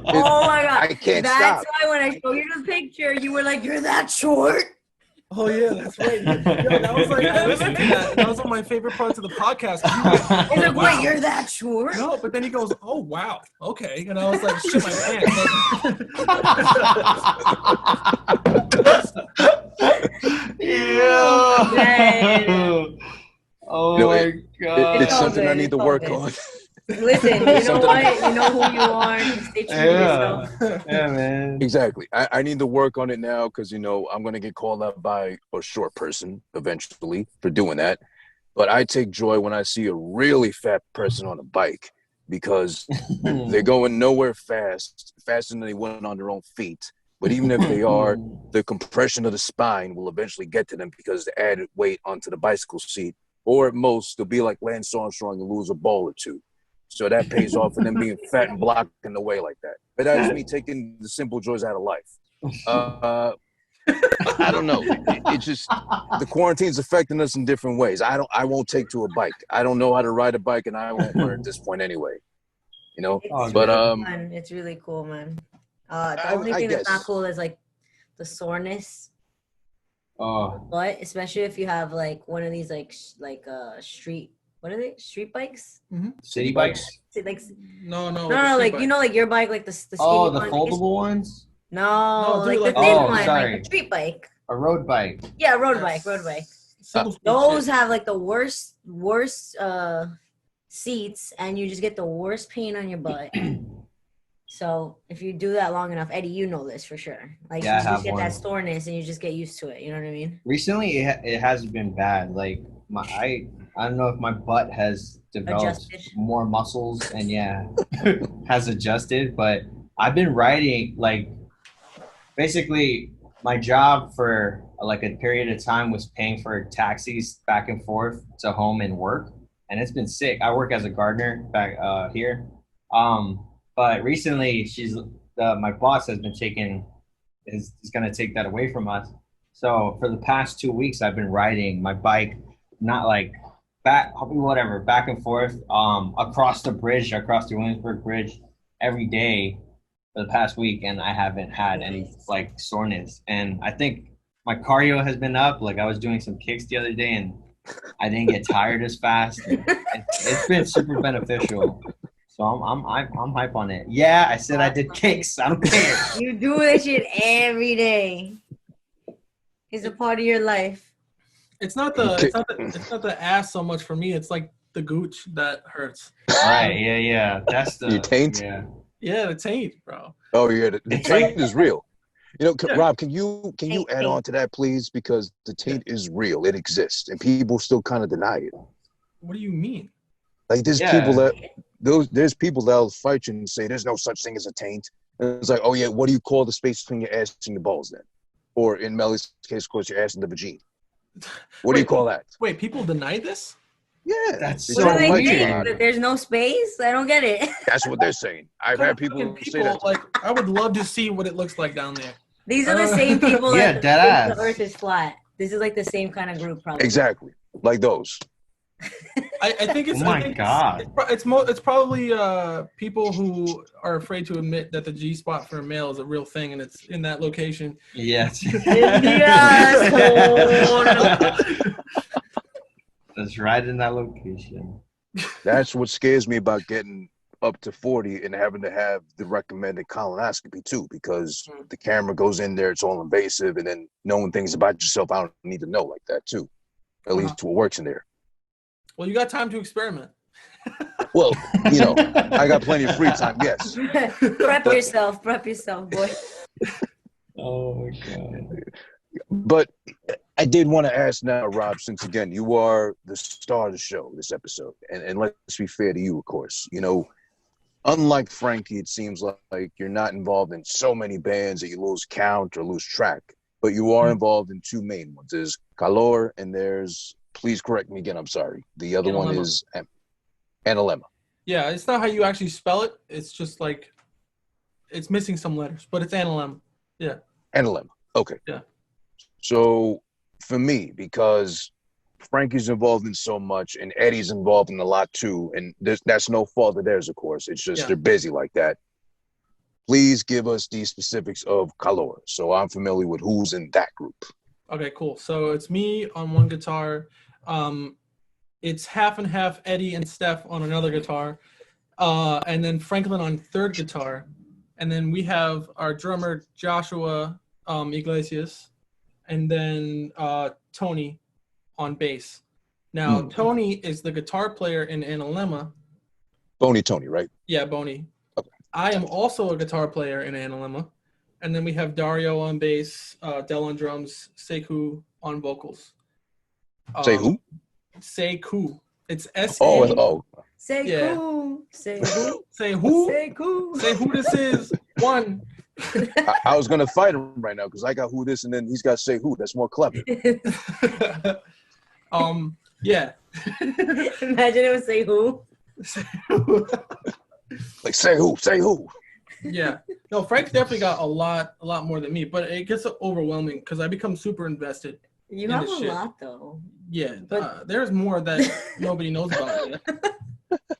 Oh my god! I can't That's stop. why when I showed you the picture, you were like, "You're that short." Oh yeah, that's right. Yo, that was like I listened to that. That was one of my favorite parts of the podcast. He's like, "Wait, you're that short?" No, but then he goes, "Oh wow, okay," and I was like, "Shit, my pants." Yeah. Oh my god. It's something I need to work on. Listen, you know what? You know who you are. Stay true to yourself. Yeah, man. Exactly. I need to work on it now because, I'm going to get called out by a short person eventually for doing that. But I take joy when I see a really fat person on a bike because they're going nowhere faster than they went on their own feet. But even if they are, the compression of the spine will eventually get to them because the added weight onto the bicycle seat. Or at most, they'll be like Lance Armstrong and lose a ball or two. So that pays off for them being fat and blocking the way like that. But that's me taking the simple joys out of life. I don't know. It's just the quarantine's affecting us in different ways. I won't take to a bike. I don't know how to ride a bike, and I won't learn at this point anyway. It's really cool, man. The only thing that's not cool is like the soreness. But especially if you have like one of these like street. What are they? Street bikes? Mm-hmm. City bikes? Like No. Like like your bike, like the skinny the one. foldable ones? No, like dude, the thin one, sorry. like a street bike. A road bike. Yeah, road bike. Those have like the worst seats, and you just get the worst pain on your butt. So if you do that long enough, Eddie, you know this for sure. Like you just get that soreness, and you just get used to it. You know what I mean? Recently, it hasn't been bad. Like I don't know if my butt has developed more muscles and has adjusted, but I've been riding basically my job for like a period of time was paying for taxis back and forth to home and work, and it's been sick. I work as a gardener back here, but recently my boss has been is going to take that away from us. So for the past 2 weeks, I've been riding my bike, not like back and forth across the Williamsburg Bridge every day for the past week, and I haven't had any like soreness. And I think my cardio has been up. Like I was doing some kicks the other day, and I didn't get tired as fast. It's been super beneficial. So I'm hype on it. Yeah, I said I did kicks. I don't care. You do this shit every day. It's a part of your life. It's not the ass so much for me. It's like the gooch that hurts. Right? Yeah. That's the taint. Yeah, the taint, bro. Oh yeah, the taint is real. You know, Yeah. Rob, can you Taint, add on to that, please? Because the taint is real. It exists, and people still kind of deny it. What do you mean? Like there's Yeah. people there's people that'll fight you and say there's no such thing as a taint. And it's like, oh yeah, what do you call the space between your ass and your balls then? Or in Meli's case, of course, your ass and the vagina. What do you call that? Wait, people deny this? Yeah, That's they What so do try to they fight you think? about That it. there's no space? I don't get it. That's what they're saying. I've had people say that. Like, I would love to see what it looks like down there. These are the same people Yeah, that dead think ass. the Earth is flat. This is like the same kind of group, probably. Exactly, like those. I think it's. Oh my I think God. It's probably people who are afraid to admit that the G spot for a male is a real thing and it's in that location. Yes. Yes. That's right in that location. That's what scares me about getting up to 40 and having to have the recommended colonoscopy too, because the camera goes in there, it's all invasive, and then knowing things about yourself, I don't need to know like that too. At least what works in there. Well, you got time to experiment. Well, you know, I got plenty of free time, yes. Prep yourself, boy. Oh my God. But I did want to ask now, Rob, since again, you are the star of the show this episode, and let's be fair to you, of course. You know, unlike Frankie, it seems like you're not involved in so many bands that you lose count or lose track, but you are involved in two main ones. There's Calór and there's, please correct me again, I'm sorry. The other one Anlma. is Anlma. Yeah, it's not how you actually spell it. It's just like it's missing some letters, but it's Anlma. Yeah. Anlma. Okay. Yeah. So for me, because Frankie's involved in so much and Eddie's involved in a lot too, and that's no fault of theirs, of course. It's just they're busy like that. Please give us the specifics of Calór, so I'm familiar with who's in that group. Okay, cool. So it's me on one guitar. It's half and half Eddie and Steph on another guitar. And then Franklin on third guitar. And then we have our drummer, Joshua Iglesias. And then Tony on bass. Now, Tony is the guitar player in Anlma. Boney Tony, right? Yeah, Boney. Okay. I am also a guitar player in Anlma. And then we have Dario on bass, Del on drums, Sekou on vocals. Say who? Sekou. It's S. Oh. Say Yeah. who? Say who? Say who? Say who? Say who this is. One. I was gonna fight him right now because I got who this and then he's got say who. That's more clever. Yeah. Imagine it was say who. Like say who? Yeah. No, Frank's definitely got a lot more than me, but it gets overwhelming because I become super invested. You in have this a shit. lot though. Yeah, But- there's more that nobody knows about yet.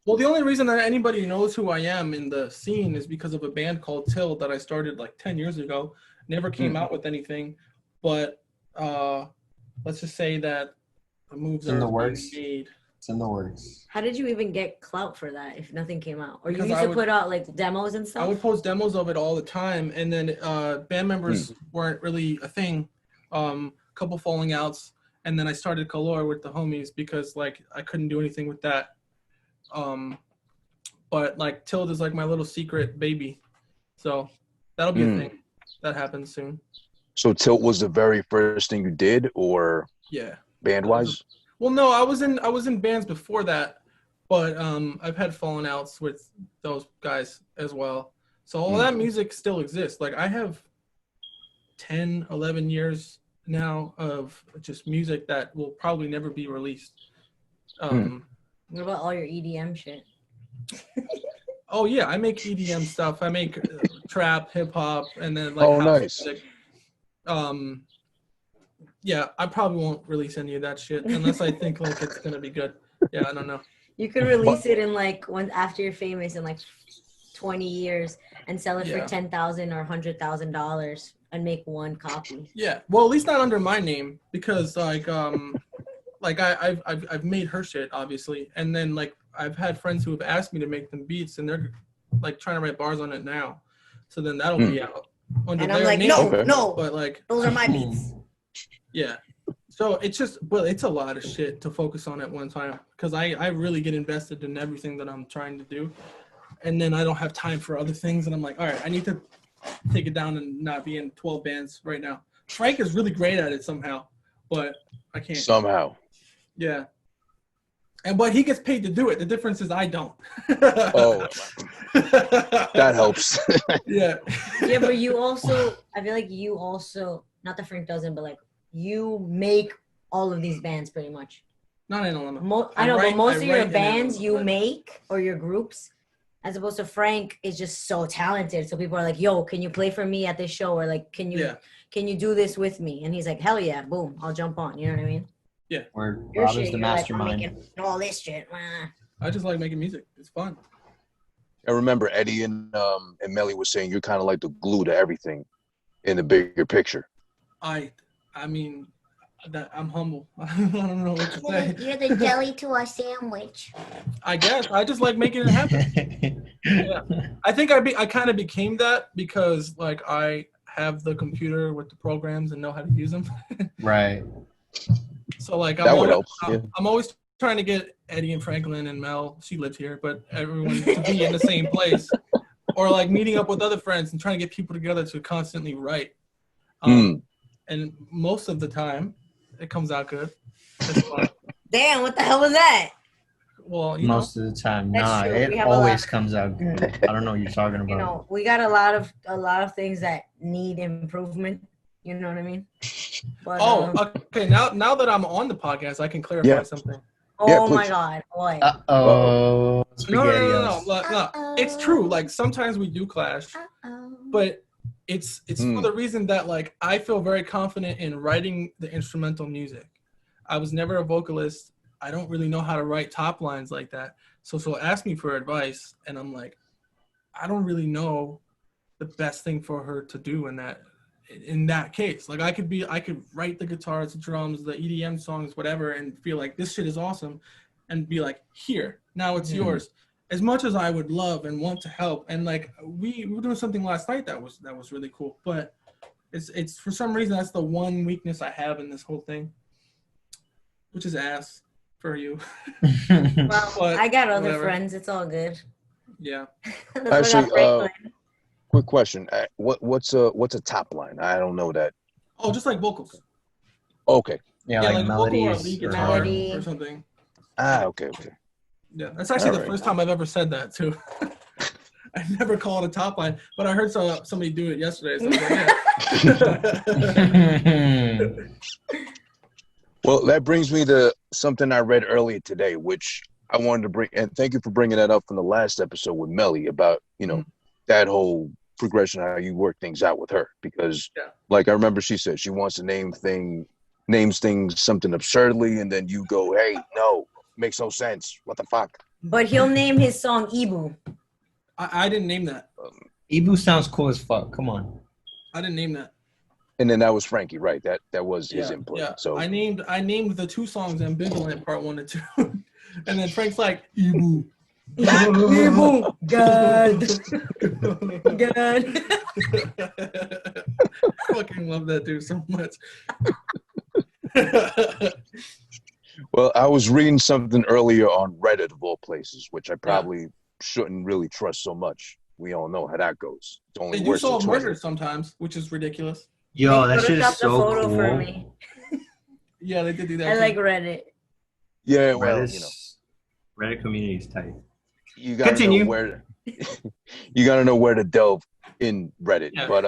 Well, the only reason that anybody knows who I am in the scene is because of a band called Till that I started like 10 years ago. Never came out with anything, but let's just say that the moves In are the being works. made. It's in the works. How did you even get clout for that if nothing came out? Or you Because used I to would- put out like demos and I stuff? would post demos of it all the time, and then band members weren't really a thing. Couple falling outs, and then I started Calór with the homies because like I couldn't do anything with that. But like Tilt is like my little secret baby, so that'll be a thing that happens soon. So Tilt was the very first thing you did, or Yeah. band wise? Well, no, I was in bands before that, but I've had falling outs with those guys as well. So all that music still exists. Like I have 10, 11 years now of just music that will probably never be released. What about all your EDM shit? Oh yeah, I make EDM stuff. I make trap, hip hop, and then like Oh, house nice. music. Yeah, I probably won't release any of that shit unless I think like it's gonna be good. Yeah, I don't know. You could release it in like after you're famous in like 20 years and sell it Yeah. for $10,000 or $100,000 and make one copy. Yeah, well, at least not under my name because like I've made her shit obviously, and then like I've had friends who have asked me to make them beats, and they're like trying to write bars on it now. So then that'll be out under And I'm their like, name. no, Okay. no, But like, those are my beats. yeah. So it's just, well, it's a lot of shit to focus on at one time because I really get invested in everything that I'm trying to do, and then I don't have time for other things, and I'm like, all right, I need to take it down and not be in 12 bands right now. Frank is really great at it somehow, but I can't. Somehow. Yeah. But he gets paid to do it. The difference is I don't. Oh, that helps. Yeah. Yeah, but you also, I feel like you also, not that Frank doesn't, but like you make all of these bands pretty much. Not in Anlma. I know, but most of your write in bands Anlma, you but- make or your groups, as opposed to Frank is just so talented. So people are like, "Yo, can you play for me at this show?" Or like, "Can you do this with me?" And he's like, "Hell yeah, boom, I'll jump on." You know what I mean? Where Your Rob shit, is the you're like, mastermind. I'm making all this shit. I just like making music. It's fun. I remember Eddie and Meli was saying you're kind of like the glue to everything in the bigger picture. I mean, that I'm humble. I don't know what to say. You're the jelly to our sandwich. I guess I just like making it happen. Yeah. I think I kind of became that because like I have the computer with the programs and know how to use them. Right. So like That would help. Yeah. I'm always trying to get Eddie and Franklin and Mel, she lives here, but everyone to be in the same place, or like meeting up with other friends and trying to get people together to constantly write. And most of the time, it comes out good. It's fun. Damn, what the hell was that? Well, Most of the time, That's true. We it have a lot. always comes out good. I don't know what you're talking about. You know, we got a lot of things that need improvement. You know what I mean? But, okay. Now that I'm on the podcast, I can clarify something. Oh my God! What? Uh-oh. No. It's true. Like sometimes we do clash, but it's for the reason that like I feel very confident in writing the instrumental music. I was never a vocalist. I don't really know how to write top lines like that. So she'll ask me for advice, and I'm like, I don't really know the best thing for her to do in that case. Like I could write the guitars, the drums, the EDM songs, whatever, and feel like this shit is awesome, and be like, here, now it's yours. As much as I would love and want to help, and like we were doing something last night that was really cool, but it's for some reason that's the one weakness I have in this whole thing, which is ass for you. Well, But I got other whatever. friends. It's all good. Yeah. Actually, quick question: what's a top line? I don't know that. Oh, just like vocals. Okay. Yeah, Yeah, like a vocal or a melodies. lead or- guitar Melody. or something. Okay. Yeah, that's actually the Alright. first time I've ever said that too. I never call it a top line, but I heard somebody do it yesterday. So I was like, yeah. Well, that brings me to something I read earlier today, which I wanted to bring, and thank you for bringing that up from the last episode with Meli about, that whole progression, how you work things out with her. Because, like I remember she said, she wants to names things something absurdly, and then you go, hey, no, makes no sense. What the fuck? But he'll name his song Ibu. I didn't name that. Ibu sounds cool as fuck. Come on. I didn't name that. And then that was Frankie, right? That was his input. Yeah. So I named the two songs Ambivalent Part 1 and 2. And then Frank's like, Ibu. Ibu. God. I fucking love that dude so much. Well, I was reading something earlier on Reddit of all places, which I probably shouldn't really trust so much. We all know how that goes. It's only They do worse than solve Twitter. murders sometimes, which is ridiculous. Yo, They that shit photoshopped is so photo for cool. me. Yeah, they did do that. I too. like Reddit. Yeah, well, Reddit community is tight. you gotta Continue. know where you gotta know where to delve in Reddit. Yeah. But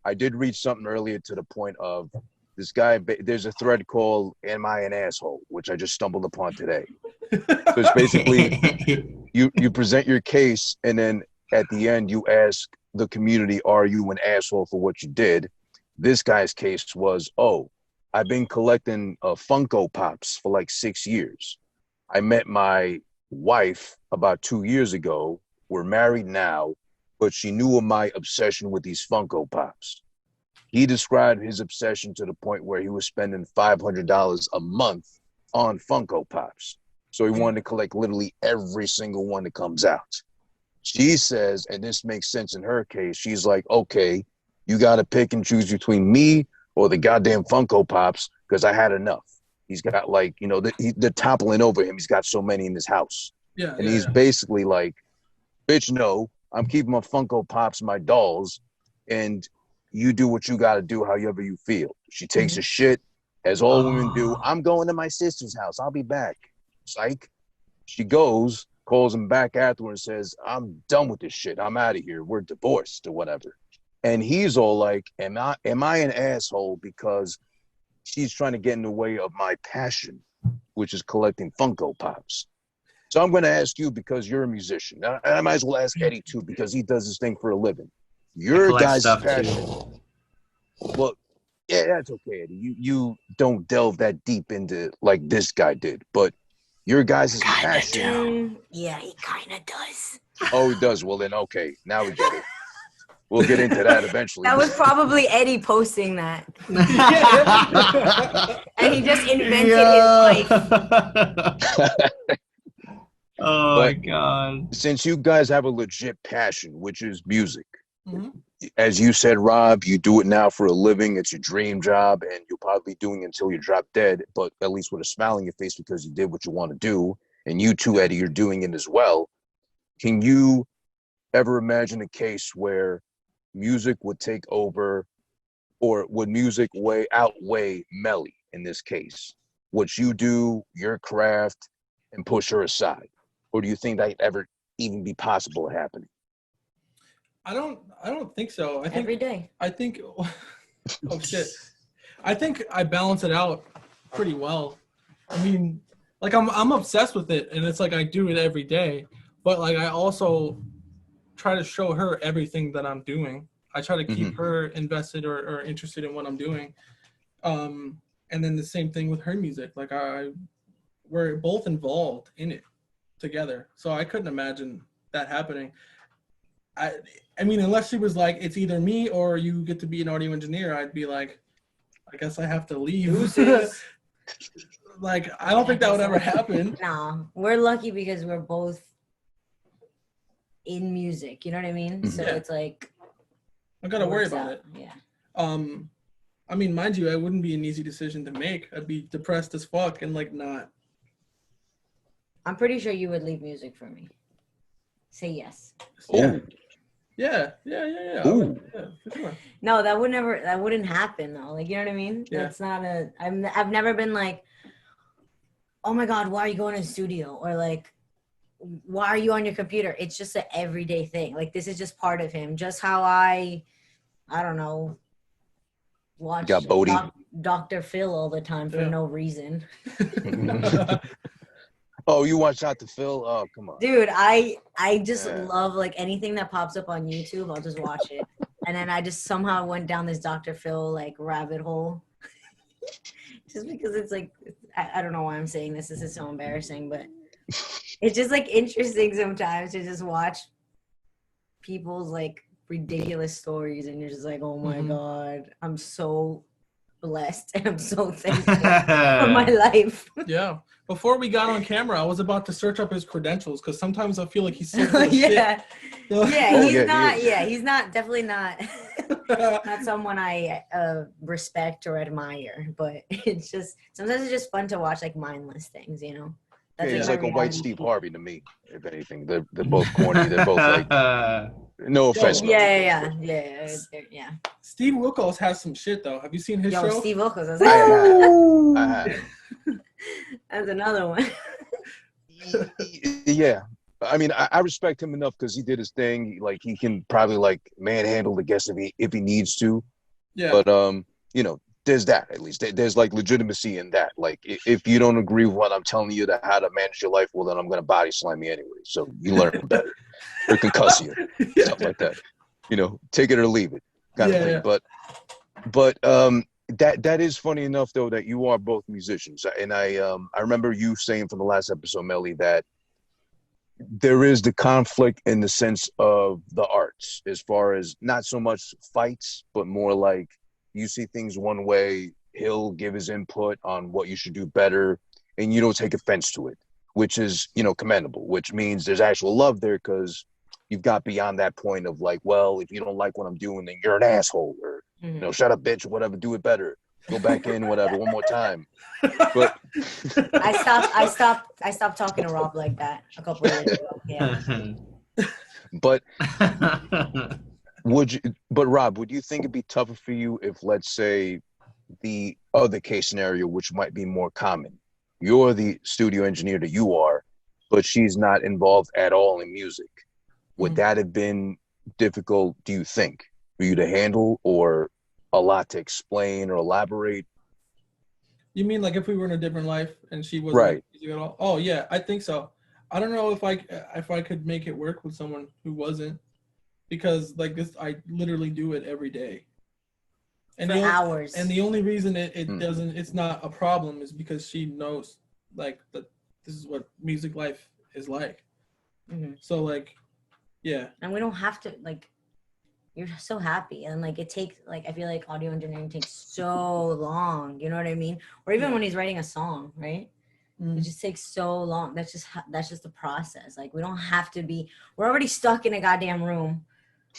I did read something earlier to the point of this guy. There's a thread called "Am I an Asshole?" which I just stumbled upon today. So it's basically you present your case, and then at the end you ask the community, "Are you an asshole for what you did?" This guy's case was, "Oh, I've been collecting Funko Pops for like 6 years. I met my wife about 2 years ago. We're married now, but she knew of my obsession with these Funko Pops." He described his obsession to the point where he was spending $500 a month on Funko Pops. So he wanted to collect literally every single one that comes out. She says, and this makes sense in her case, she's like, okay, you got to pick and choose between me or the goddamn Funko Pops, because I had enough. He's got like, they're toppling over him. He's got so many in his house. Yeah. And he's basically like, bitch, no, I'm keeping my Funko Pops, my dolls, and you do what you got to do however you feel. She takes a shit, as all women do. I'm going to my sister's house. I'll be back. Psych. She goes, calls him back afterward and says, I'm done with this shit. I'm out of here. We're divorced or whatever. And he's all like, am I an asshole because she's trying to get in the way of my passion, which is collecting Funko Pops? So I'm going to ask you because you're a musician. And I might as well ask Eddie too because he does this thing for a living. Your guys' passion. Well, yeah, that's okay, Eddie. You don't delve that deep into like this guy did, but your guys' passion. Yeah, he kind of does. Oh, he does. Well, then, okay. Now we get it. We'll get into that eventually. That was probably Eddie posting that. And he just invented his life. Oh, my God. Since you guys have a legit passion, which is music, as you said, Rob, you do it now for a living. It's your dream job, and you'll probably be doing it until you drop dead, but at least with a smile on your face because you did what you want to do. And you too, Eddie, you're doing it as well. Can you ever imagine a case where music would take over, or would music outweigh Meli in this case? What you do, your craft, and push her aside? Or do you think that ever even be possible of happening? I don't think so. I think every day. I think oh shit. I think I balance it out pretty well. I mean, like I'm obsessed with it, and it's like I do it every day, but like I also try to show her everything that I'm doing. I try to keep her invested or interested in what I'm doing. And then the same thing with her music. Like we're both involved in it together. So I couldn't imagine that happening. I mean, unless she was like, it's either me or you get to be an audio engineer, I'd be like, I guess I have to leave. Like, I don't think that would ever happen. No, we're lucky because we're both in music. You know what I mean? So it's like, I gotta worry about it. Yeah. I mean, mind you, it wouldn't be an easy decision to make. I'd be depressed as fuck and like not. I'm pretty sure you would leave music for me. Say yes. Yeah. Ooh. For sure. No, that wouldn't happen though. Like, you know what I mean? Yeah. That's not I've never been like, oh my God, why are you going to the studio? Or like, why are you on your computer? It's just an everyday thing. Like, this is just part of him. Just how I don't know, watch Dr. Phil all the time for no reason. Oh, you watch Dr. Phil? Oh, come on. Dude, I just love like anything that pops up on YouTube, I'll just watch it. And then I just somehow went down this Dr. Phil like rabbit hole. Just because it's like, I don't know why I'm saying this. This is so embarrassing, but it's just like interesting sometimes to just watch people's like ridiculous stories, and you're just like, oh my God, I'm so blessed and I'm so thankful for my life. Yeah. Before we got on camera, I was about to search up his credentials because sometimes I feel like he's so full of shit. He's not definitely not not someone I respect or admire, but it's just sometimes it's just fun to watch like mindless things, you know. That's he's like a white Steve Harvey to me, if anything. They're both corny. They're both like, no offense. Yeah. Steve Wilkos has some shit though. Have you seen his show? Steve Wilkos. I have. That's another one. Yeah. I mean, I respect him enough because he did his thing. Like, he can probably like manhandle the guest if he needs to. Yeah. But you know, there's that at least. There's like legitimacy in that. Like, if you don't agree with what I'm telling you how to manage your life, well, then I'm gonna body slam you anyway. So you learn better, or concuss you, stuff like that. You know, take it or leave it, kind of thing. But that is funny enough though that you are both musicians, and I remember you saying from the last episode, Meli, that there is the conflict in the sense of the arts, as far as not so much fights, but more like you see things one way, he'll give his input on what you should do better, and you don't take offense to it, which is, you know, commendable, which means there's actual love there because you've got beyond that point of like, well, if you don't like what I'm doing, then you're an asshole, or, you know, shut up, bitch, or whatever, do it better. Go back in, whatever, one more time. But I stopped talking to Rob like that a couple of years ago. Yeah. But Would you? But Rob, would you think it'd be tougher for you if, let's say, the other case scenario, which might be more common, you're the studio engineer that you are, but she's not involved at all in music? Would that have been difficult, do you think, for you to handle, or a lot to explain or elaborate? You mean like if we were in a different life and she wasn't Right. music at all? Oh yeah, I think so. I don't know if I could make it work with someone who wasn't, because like this, I literally do it every day. And For hours. And the only reason it doesn't, it's not a problem, is because she knows like that this is what music life is like. So like, yeah. And we don't have to, like, you're so happy, and like it takes, like, I feel like audio engineering takes so long, you know what I mean? Or even when he's writing a song, right? It just takes so long. That's just the process. Like, we don't have to be, we're already stuck in a goddamn room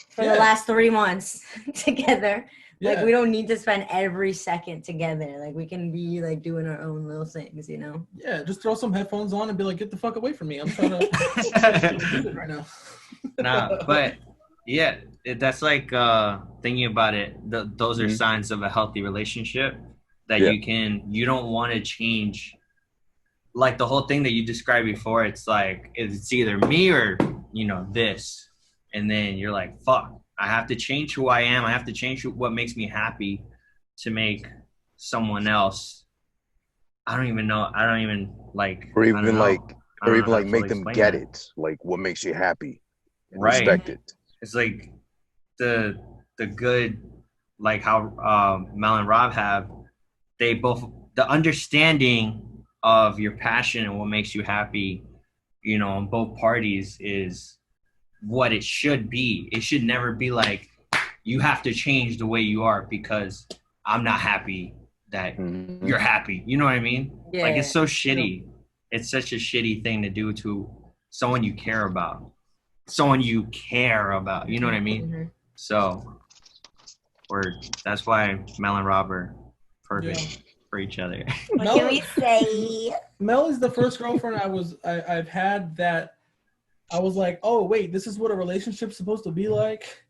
for the last 3 months together. Like, we don't need to spend every second together. Like, we can be like doing our own little things, you know? Yeah, just throw some headphones on and be like, get the fuck away from me. I'm trying to do it right now. Nah, but yeah, that's like thinking about it. Those are signs of a healthy relationship, that you don't want to change. Like the whole thing that you described before, it's like, it's either me or, you know, this. And then you're like, fuck, I have to change who I am. I have to change what makes me happy to make someone else. I don't even know. I don't even like. Or even like make them get that. it. Like what makes you happy and Right. respect it. It's like the good, like how Mel and Rob have, they both, the understanding of your passion and what makes you happy, you know, on both parties is what it should be. It should never be like, you have to change the way you are because I'm not happy that you're happy. You know what I mean? Yeah, like, it's so shitty. It's such a shitty thing to do to someone you care about. You know what I mean? So, that's why Mel and Rob are perfect for each other. What can we say? Mel is the first girlfriend I've had that I was like, oh wait, this is what a relationship's supposed to be like.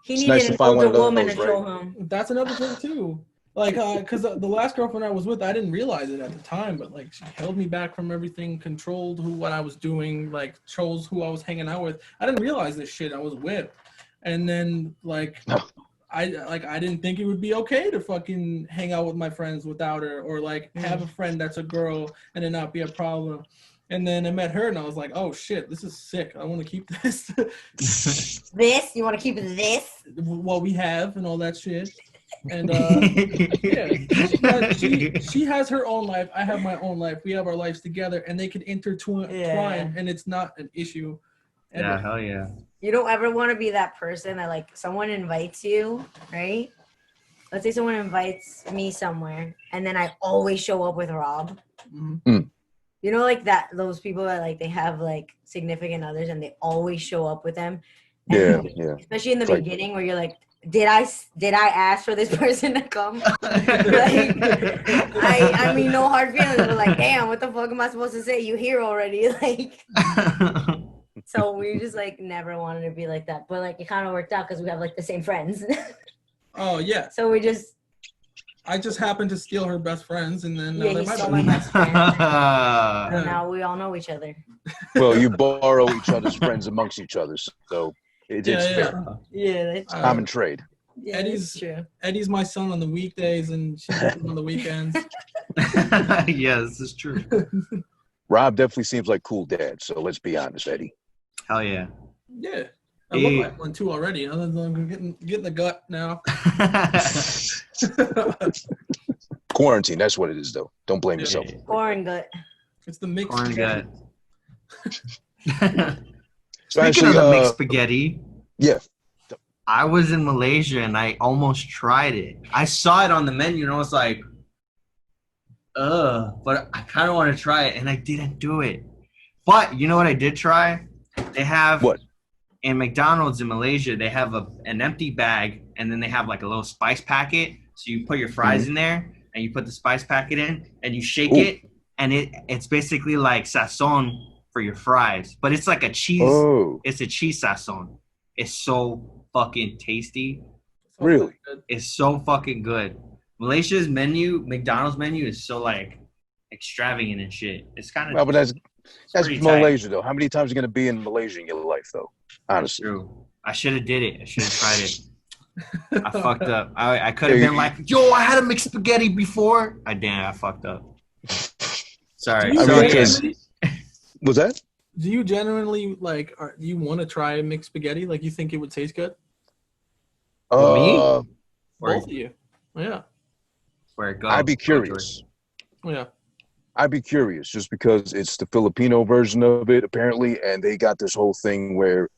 He needed an older woman to show him. That's another thing too. Like, because the last girlfriend I was with, I didn't realize it at the time, but like she held me back from everything, controlled what I was doing, like chose who I was hanging out with. I didn't realize this shit. I was whipped, and then like. I didn't think it would be okay to fucking hang out with my friends without her, or like have a friend that's a girl and it not be a problem. And then I met her and I was like, oh shit, this is sick. I want to keep this. This? You want to keep this? What we have and all that shit. And she has her own life. I have my own life. We have our lives together, and they can intertwine, and it's not an issue. Yeah, hell yeah. You don't ever want to be that person that, like, someone invites you, right? Let's say someone invites me somewhere, and then I always show up with Rob. You know, like that, those people that, like, they have, like, significant others, and they always show up with them. And especially in the beginning, where you're like, did I ask for this person to come? Like, I mean, no hard feelings, but like, damn, what the fuck am I supposed to say? You here already? Like. So we just like never wanted to be like that, but like it kind of worked out because we have like the same friends. Oh yeah. So I just happened to steal her best friends, and then he stole my best friend. And now we all know each other. Well, you borrow each other's friends amongst each other, so it's fair. Yeah, that's common trade. Yeah, Eddie's my son on the weekdays, and she's on the weekends. Yeah, this is true. Rob definitely seems like cool dad, so let's be honest, Eddie. Hell yeah. Yeah. I look like one too already. Other than getting the gut now. Quarantine, that's what it is though. Don't blame yourself. Corn gut. It's the mixed corn gut. Speaking of the mixed spaghetti. Yeah. I was in Malaysia and I almost tried it. I saw it on the menu and I was like, but I kind of want to try it, and I didn't do it. But you know what I did try? They have what? In McDonald's in Malaysia, they have an empty bag, and then they have like a little spice packet. So you put your fries in there, and you put the spice packet in, and you shake it, and it's basically like sazon for your fries, but it's like a cheese. It's a cheese sazon. is so fucking tasty. Really? It's so fucking good. Malaysia's menu, McDonald's menu, is so like extravagant and shit. It's kind of. Well, but that's pretty Malaysia though. How many times are you gonna be in Malaysia in your life though? Honestly. True. I should have did it. I should have tried it. I fucked up. I could have been like, yo, I had a mixed spaghetti before. I fucked up. Sorry. Was that? Do you genuinely like? Do you want to try mixed spaghetti? Like, you think it would taste good? Me? Both of you. Yeah. Where it goes. I'd be curious. Yeah. I'd be curious just because it's the Filipino version of it, apparently, and they got this whole thing where,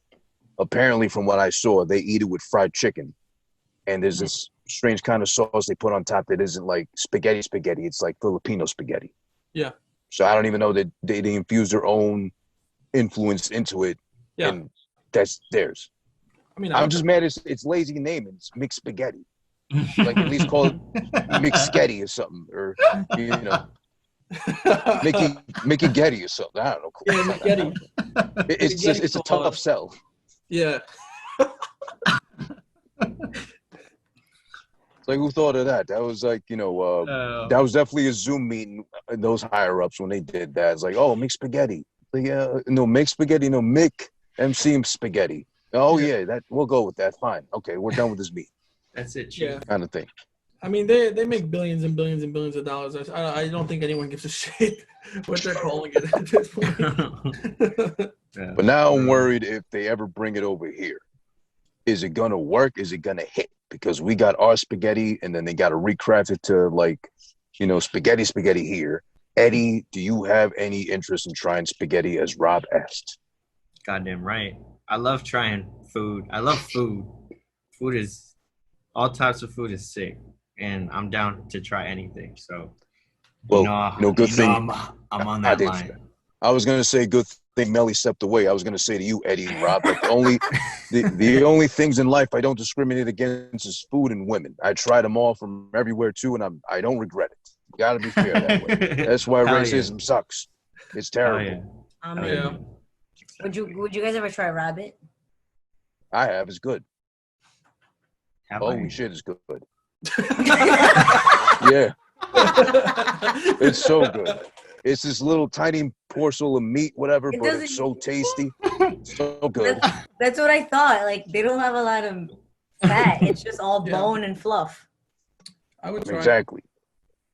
apparently, from what I saw, they eat it with fried chicken, and there's this strange kind of sauce they put on top that isn't like spaghetti. It's like Filipino spaghetti. Yeah. So I don't even know that they infuse their own influence into it, and that's theirs. I mean, I'm just mad it's lazy name. It's mixed spaghetti. Like, at least call it mixed sketty or something, or you know, Mickey Getty or something. I don't know. Yeah, Getty. It's just it's a tough sell. Yeah. Like, who thought of that? That was like, you know, that was definitely a Zoom meeting. Those higher ups when they did that, it's like, oh, mixed spaghetti. Like, no mixed spaghetti, no Mick MC spaghetti. Oh yeah, that we'll go with that. Fine, okay, we're done with this meat. That's it. Yeah. Kind of thing. I mean, they make billions and billions and billions of dollars. I don't think anyone gives a shit what they're calling it at this point. But now I'm worried if they ever bring it over here. Is it gonna work? Is it gonna hit? Because we got our spaghetti, and then they got to recraft it to, like, you know, spaghetti here. Eddie, do you have any interest in trying spaghetti, as Rob asked? Goddamn right. I love trying food. I love food. Food is, all types of food is sick, and I'm down to try anything. So, well, good thing. I'm on that line. I was gonna say good thing Meli stepped away. I was gonna say to you, Eddie and Rob, like, the only things in life I don't discriminate against is food and women. I tried them all from everywhere too, and I don't regret it. You gotta be fair that way. That's why racism sucks. It's terrible. Yeah. Would you guys ever try rabbit? I have. It's good. Holy shit, it's good. Yeah. It's so good. It's this little tiny morsel of meat, whatever, but it's so tasty. So good. That's what I thought. Like, they don't have a lot of fat. It's just all bone and fluff. I would try. Exactly.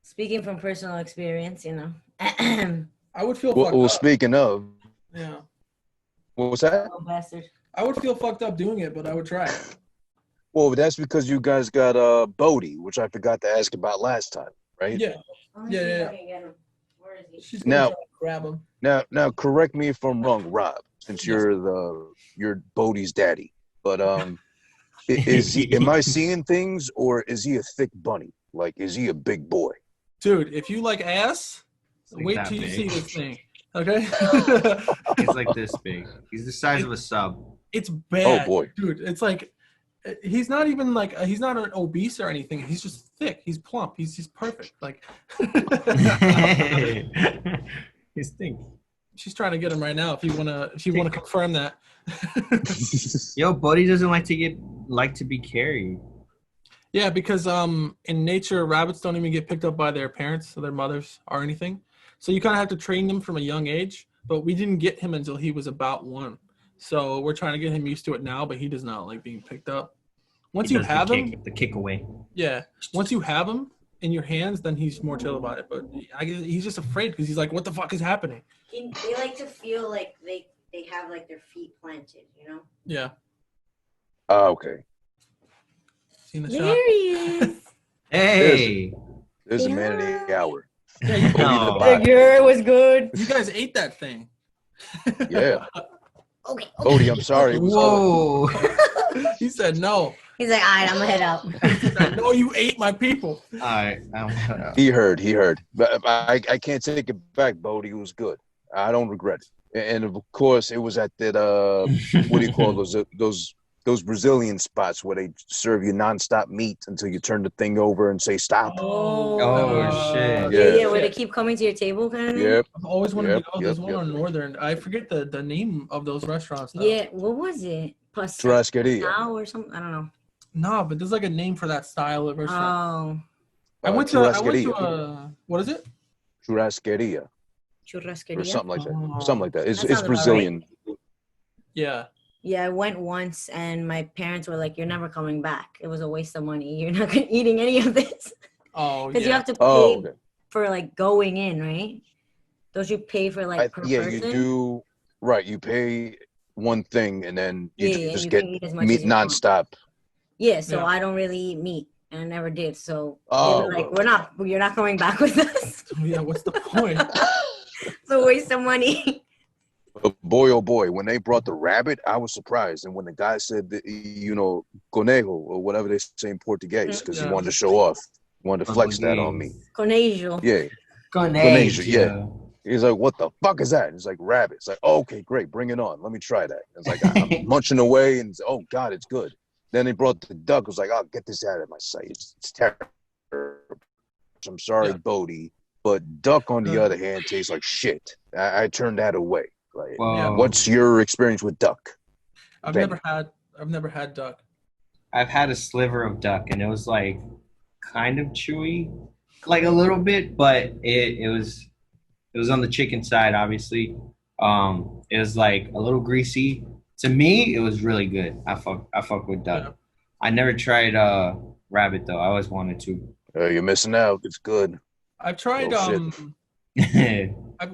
Speaking from personal experience, you know. I would feel fucked up. Speaking of. Yeah. What was that? Oh, bastard. I would feel fucked up doing it, but I would try it. Well, that's because you guys got Bodie, which I forgot to ask about last time, right? Yeah. Yeah. Where is he? She's gonna try to grab him. Now, correct me if I'm wrong, Rob, since you're Bodie's daddy. But is he? Am I seeing things, or is he a thick bunny? Like, is he a big boy? Dude, if you like ass, wait till you see this thing. Okay. He's like this big. He's the size of a sub. It's bad. Oh boy, dude. It's like he's not even like he's not an obese or anything. He's just thick. He's plump. He's perfect. Like he's thick. She's trying to get him right now. If you wanna confirm that. Yo, Buddy doesn't like to be carried. Yeah, because in nature, rabbits don't even get picked up by their parents or their mothers or anything. So you kind of have to train them from a young age. But we didn't get him until he was about 1. So we're trying to get him used to it now, but he does not like being picked up. Once you have him, the kick away. Yeah. Once you have him in your hands, then he's more chill about it. But he's just afraid because he's like, what the fuck is happening? They like to feel like they have like their feet planted, you know? Yeah. Okay. Seen the there shot? he is. Hey. There's a man in the hour. Yeah, you the girl was good. You guys ate that thing. Yeah. Okay. Bodie, I'm sorry. Whoa. He said no. He's like, all right, I'm gonna head out. No, you ate my people. All right. He heard. But I can't take it back, Bodie. It was good. I don't regret it. And of course, it was at that what do you call those Brazilian spots where they serve you nonstop meat until you turn the thing over and say stop. Oh shit. Yeah, where they keep coming to your table kind of thing. Yep. I've always wanted to go. There's one on Northern. I forget the name of those restaurants. Though. Yeah, what was it? Churrascaria. now or something. I don't know. No, but there's like a name for that style of restaurant. Oh, I went to churrascaria. a what is it? Churrascaria or churrascaria. something like that. Oh. Something like that. That It's sounds about Brazilian. Yeah. Yeah, I went once, and my parents were like, "You're never coming back. It was a waste of money. You're not eating any of this Oh, because yeah. you have to pay Oh, okay. for like going in, right? Don't you pay for like per Yeah, person? you do. Right, you pay one thing and then you Yeah, just you get can eat as much meat as you want. nonstop. Yeah, so Yeah. I don't really eat meat, and I never did. So they Oh, were like, okay. You're not coming back with us. Yeah, what's the point? It's a waste of money." But boy, oh boy, when they brought the rabbit, I was surprised. And when the guy said, that, conejo or whatever they say in Portuguese, because he Yeah. wanted to show off, he wanted to flex that on me. Conejo. Yeah, Conejo. yeah. He's like, "What the fuck is that?" And it's like, "Rabbit." It's like, oh, "Okay, great, bring it on. Let me try that." It's like I'm munching away, and it's, oh god, it's good. Then they brought the duck. I was like, "Oh, get this out of my sight. It's terrible." I'm sorry, Yeah. Bodie, but duck on the other hand tastes like shit. I turned that away. Like, Whoa. what's your experience with duck? I've Benny. never had duck. I've had a sliver of duck, and it was like kind of chewy, like a little bit, but it was on the chicken side, obviously. It was like a little greasy. To me, it was really good. I fuck with duck. Yeah. I never tried rabbit though. I always wanted to. You're missing out. It's good. I've tried Oh,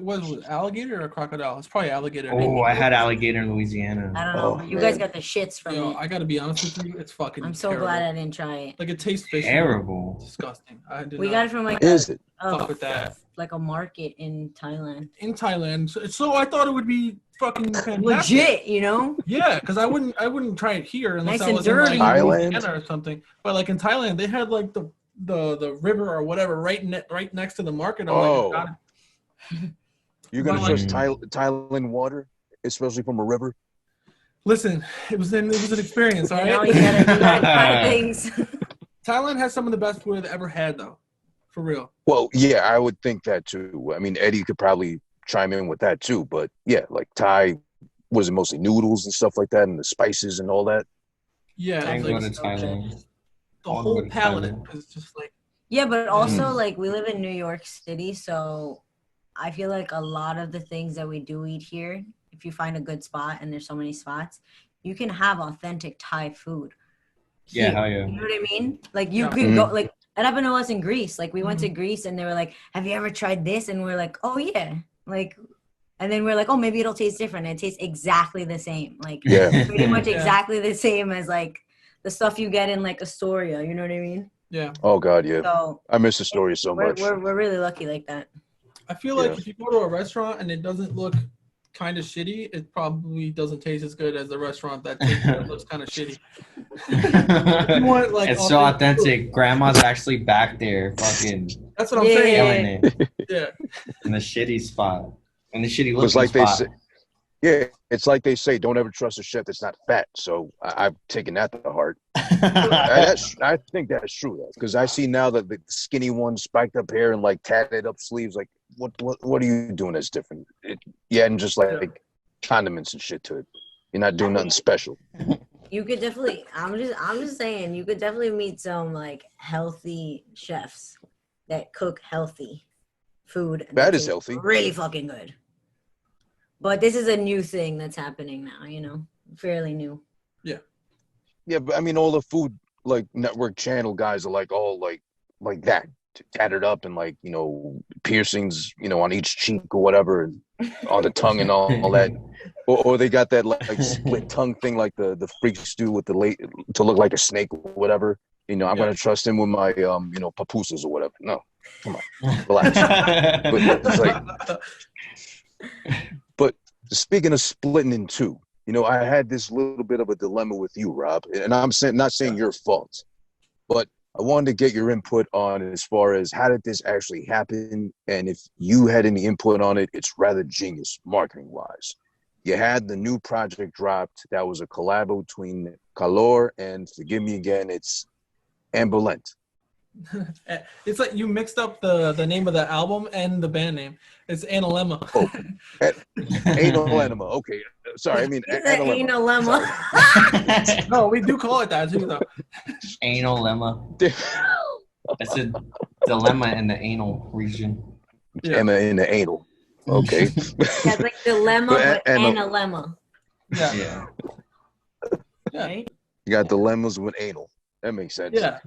was it alligator or crocodile? It's probably alligator. Oh, I had alligator in Louisiana. I don't know. Oh, but you guys man. got the shits from Yo, it. I gotta be honest with you, it's fucking I'm so terrible. glad I didn't try it. Like it tastes fishy. Terrible. Disgusting. I did We not got it from like Is it? fuck with that. like a market in Thailand. In Thailand. So I thought it would be fucking fantastic. Legit, you know? Yeah, because I wouldn't try it here unless Nice I and was in dirty. like Thailand? Louisiana or something. But like in Thailand, they had like the river or whatever right next to the market. I'm Oh. like, You're gonna But, trust Thailand water, especially from a river? listen, it was an experience, all You know, right? you gotta try things. Thailand has some of the best food I've ever had, though, for real. Well, yeah, I would think that too. I mean, Eddie could probably chime in with that too. But yeah, like Thai, was it mostly noodles and stuff like that, and the spices and all that? Yeah, I it's go like to Thailand. the I wanna whole go to palate Thailand. is just like Yeah, but also like we live in New York City, so I feel like a lot of the things that we do eat here, if you find a good spot, and there's so many spots, you can have authentic Thai food. Yeah, here. hell yeah. You know what I mean? Like you Yeah. could go like it happened to us in Greece. Like we went to Mhm. Greece and they were like, "Have you ever tried this?" And we're like, "Oh yeah." Like and then we're like, "Oh, maybe it'll taste different." And it tastes exactly the same. Like Yeah. pretty much Yeah. exactly the same as like the stuff you get in like Astoria, you know what I mean? yeah. Oh God, yeah. So I miss the story so much. we're really lucky like that. I feel like Yeah. if you go to a restaurant and it doesn't look kind of shitty, it probably doesn't taste as good as the restaurant that looks kind of shitty. You want, like, It's so authentic food. authentic. Grandma's actually back there, fucking That's what I'm Yeah. saying. killing it Yeah. in the shitty spot, in the shitty It's looking like they spot. say, yeah, it's like they say, don't ever trust a chef that's not fat. So I've taken that to heart. I think that's true though, because I see now that the skinny ones, spiked up hair and like tatted up sleeves. Like, what are you doing that's different? Yeah, and just like condiments and shit to it. You're not doing nothing special. You could definitely I'm just saying you could definitely meet some like healthy chefs that cook healthy food. That is tastes healthy. Really fucking good. But this is a new thing that's happening now, you know. Fairly new. Yeah, but I mean, all the food like network channel guys are like all like that, tattered up and like piercings, on each cheek or whatever, and on the tongue and all that. Or they got that like split tongue thing, like the freaks do with the late to look like a snake or whatever. I'm gonna trust him with my papusas or whatever. No, come on, relax. But it's like, but speaking of splitting in two, I had this little bit of a dilemma with you, Rob, and I'm not saying your fault, but I wanted to get your input on as far as how did this actually happen, and if you had any input on it, it's rather genius marketing wise. You had the new project dropped that was a collab between Calór and, forgive me again, it's Ambivalent. It's like you mixed up the name of the album and the band name. It's Anlma. Oh, anal enema. Okay, sorry. I mean, Anal enema. lemma. No, we do call it that too, though. Anal lemma. That's a dilemma in the anal region. Yeah. Emma in the anal. Okay. That's like dilemma, but analemma. Yeah. Yeah. Right? You got dilemmas with anal. That makes sense. Yeah.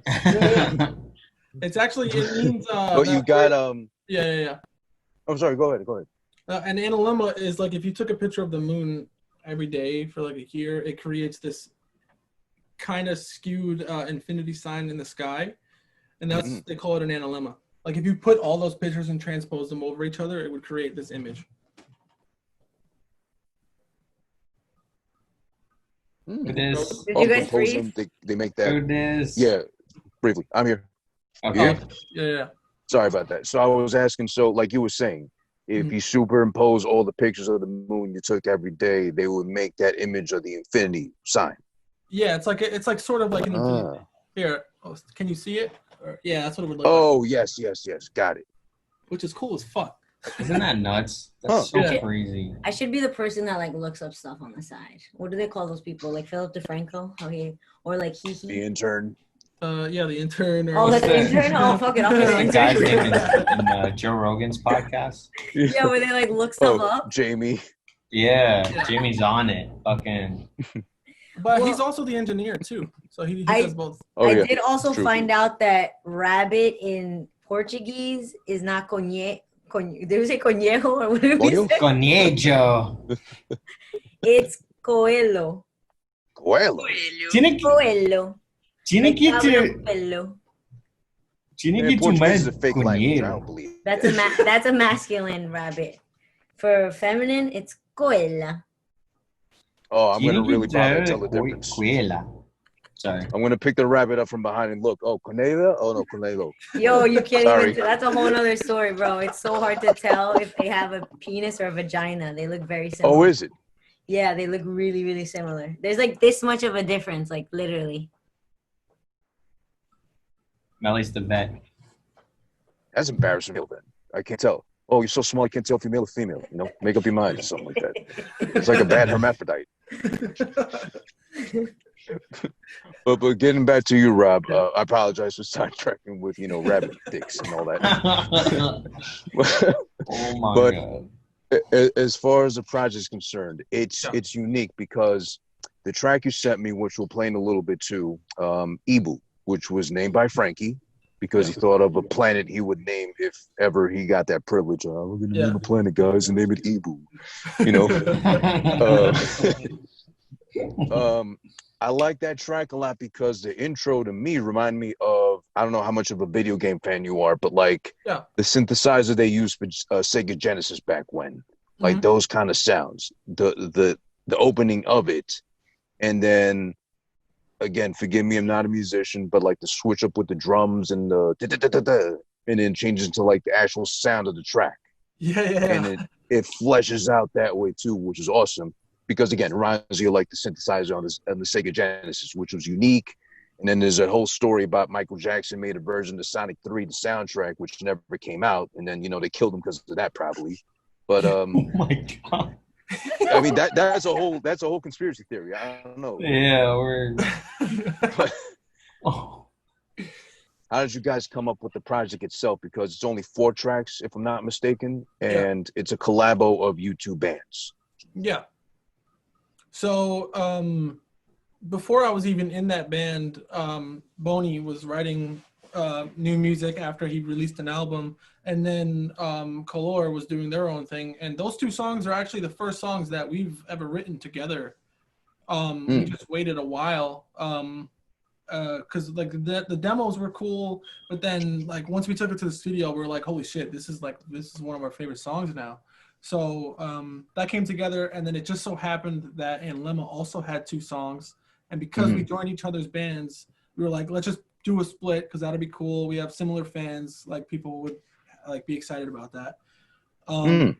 It's actually, it means. But you got Yeah. I'm sorry. Go ahead. An analemma is like if you took a picture of the moon every day for like a year, it creates this kind of skewed infinity sign in the sky, and that's they call it an analemma. Like if you put all those pictures and transpose them over each other, it would create this image. It is. Did you guys freeze? They make that. It is. Yeah. Briefly, I'm here. Okay. Yeah. Sorry about that. So I was asking. So like you were saying, if you superimpose all the pictures of the moon you took every day, they would make that image of the infinity sign. Yeah, it's like sort of like an infinity. Here, can you see it? Yeah, that's what it would look like. Oh yes, got it. Which is cool as fuck. Isn't that nuts? That's so crazy. I should be the person that like looks up stuff on the side. What do they call those people? Like Philip DeFranco? Or like he. The intern. Yeah, the intern. Or that's the intern? Oh, fuck it. The guy's name in Joe Rogan's podcast. Yeah, where they like look stuff up. Jamie. Yeah, Jamie's on it. Fucking. But he's also the engineer too, so he does both. I did also find out that rabbit in Portuguese is not coñe. Did you say coñejo or what did we say? Conejo. It's coelho. Coelho. Coelho. Tiene que Portuguese is a fake language. I don't believe. That's a masculine rabbit. For feminine, it's coela. Oh, I'm gonna really probably tell the difference. Sorry. I'm gonna pick the rabbit up from behind and look. Oh, Conejo? Oh no, Conejo. Yo, you can't even. That's a whole other story, bro. It's so hard to tell if they have a penis or a vagina. They look very similar. Oh, is it? Yeah, they look really, really similar. There's like this much of a difference, like literally. Meli's the vet. That's embarrassing. Then I can't tell. Oh, you're so small, you can't tell if you're male or female. You know, make up your mind or something like that. It's like a bad hermaphrodite. But getting back to you, Rob, I apologize for sidetracking with rabbit dicks and all that. Oh my god! As far as the project is concerned, it's unique because the track you sent me, which we'll play in a little bit too, Ibu, which was named by Frankie because he thought of a planet he would name if ever he got that privilege. We're gonna name a planet, guys, and name it Ibu. I like that track a lot because the intro to me reminded me of, I don't know how much of a video game fan you are, but like the synthesizer they used for Sega Genesis back when, like those kind of sounds, the opening of it, and then again, forgive me, I'm not a musician, but like the switch up with the drums and the and then changes to like the actual sound of the track. And it fleshes out that way too, which is awesome. Because again, it reminds you of like the synthesizer on the Sega Genesis, which was unique. And then there's a whole story about Michael Jackson made a version of Sonic 3, the soundtrack, which never came out. And then, they killed him because of that probably. But oh my god. I mean that's a whole conspiracy theory. I don't know. Yeah, we're How did you guys come up with the project itself? Because it's only 4 tracks, if I'm not mistaken, and it's a collabo of you 2 bands. Yeah. So before I was even in that band, Boney was writing new music after he released an album, and then Calór was doing their own thing. And those 2 songs are actually the first songs that we've ever written together. We just waited a while because like the demos were cool, but then like once we took it to the studio, we were like, holy shit, this is one of our favorite songs now. So that came together, and then it just so happened that Anlma also had 2 songs, and because we joined each other's bands, we were like, let's just do a split because that'd be cool. We have similar fans, like people would like be excited about that. And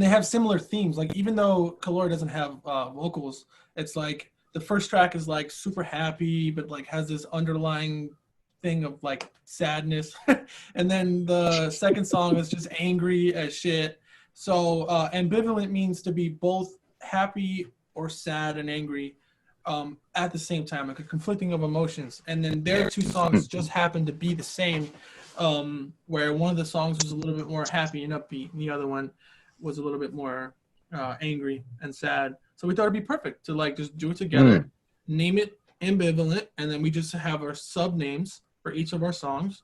they have similar themes. Like even though Calór doesn't have vocals, it's like the first track is like super happy, but like has this underlying thing of like sadness. And then the second song is just angry as shit. So ambivalent means to be both happy or sad and angry at the same time, like a conflicting of emotions. And then their two songs just happen to be the same, where one of the songs was a little bit more happy and upbeat, and the other one was a little bit more angry and sad. So we thought it'd be perfect to like just do it together, name it Ambivalent, and then we just have our sub names for each of our songs.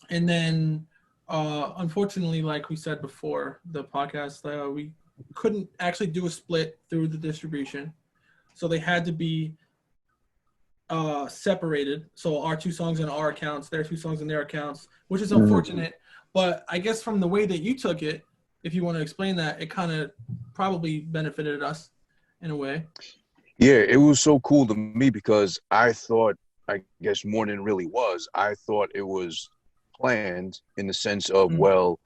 And then unfortunately, like we said before the podcast, we couldn't actually do a split through the distribution, so they had to be separated. So our two songs in our accounts, their two songs in their accounts, which is unfortunate. But I guess from the way that you took it, if you want to explain that, it kind of probably benefited us in a way. Yeah, it was so cool to me because I thought, I guess more than it really was, I thought it was planned in the sense of, well,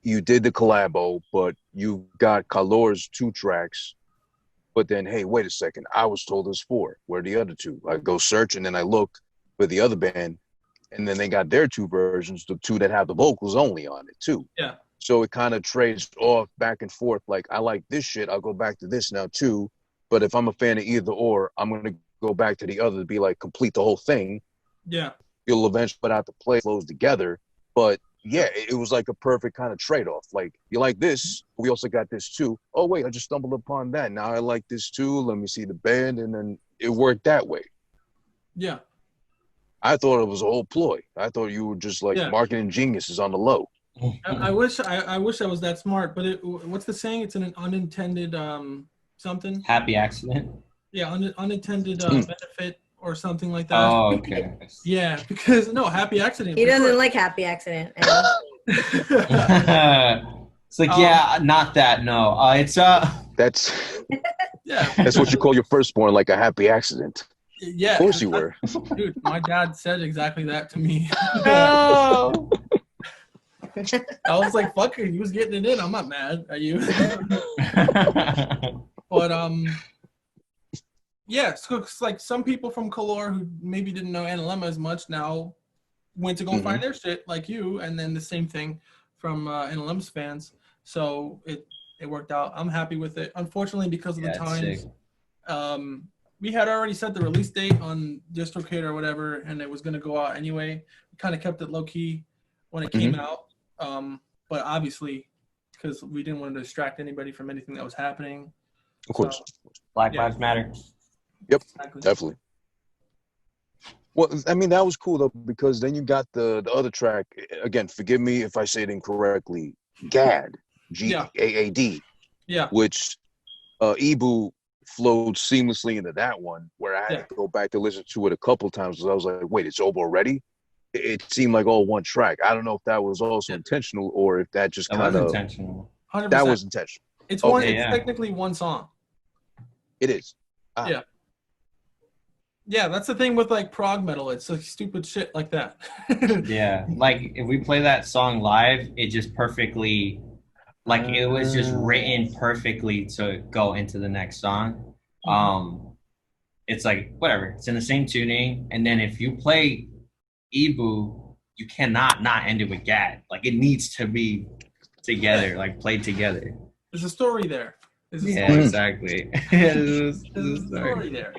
you did the collabo, but you got Calór's 2 tracks, but then, hey, wait a second, I was told there's 4. Where are the other 2? I go search, and then I look for the other band, and then they got their 2 versions, the 2 that have the vocals only on it, too. Yeah. So it kind of trades off back and forth, like, I like this shit, I'll go back to this now, too. But if I'm a fan of either or, I'm going to go back to the other to be like, complete the whole thing. Yeah. You'll eventually put out the play flows together. But yeah, it was like a perfect kind of trade-off. Like, you like this, we also got this too. Oh, wait, I just stumbled upon that. Now I like this too. Let me see the band. And then it worked that way. Yeah. I thought it was a whole ploy. I thought you were just like marketing geniuses on the low. I wish I was that smart, but what's the saying? It's an unintended something. Happy accident. Yeah, unintended benefit or something like that. Oh, okay. Yeah, because no, happy accident. He doesn't like happy accident. It's like, yeah, not that. No, it's That's yeah. That's what you call your firstborn, like a happy accident. Yeah, of course you were. Dude, my dad said exactly that to me. no. I was like, fuck it, he was getting it in. I'm not mad at you. But yeah, so it's like some people from Calór who maybe didn't know Anlma as much now went to go find their shit like you, and then the same thing from Anlma's fans. So it worked out. I'm happy with it. Unfortunately, because of the times, we had already set the release date on DistroKid or whatever, and it was going to go out anyway. We kind of kept it low key when it came out, but obviously because we didn't want to distract anybody from anything that was happening. Of course. So, Black Lives Matter. Yep, exactly. definitely. Well, I mean, that was cool, though, because then you got the other track. Again, forgive me if I say it incorrectly. GAD. G-A-A-D. Yeah. Which Ibu flowed seamlessly into that one, where I had to go back to listen to it a couple times because I was like, wait, it's over already? It seemed like all one track. I don't know if that was also intentional or if that just kind of... intentional. 100%. That was intentional. It's one. It's technically one song. It is. Yeah. Yeah, that's the thing with like prog metal. It's like stupid shit like that. Yeah, like if we play that song live, it just perfectly, like it was just written perfectly to go into the next song. It's like whatever. It's in the same tuning, and then if you play Ibu, you cannot not end it with GAD. Like it needs to be together, like played together. There's a story there. Exactly. There's a story there.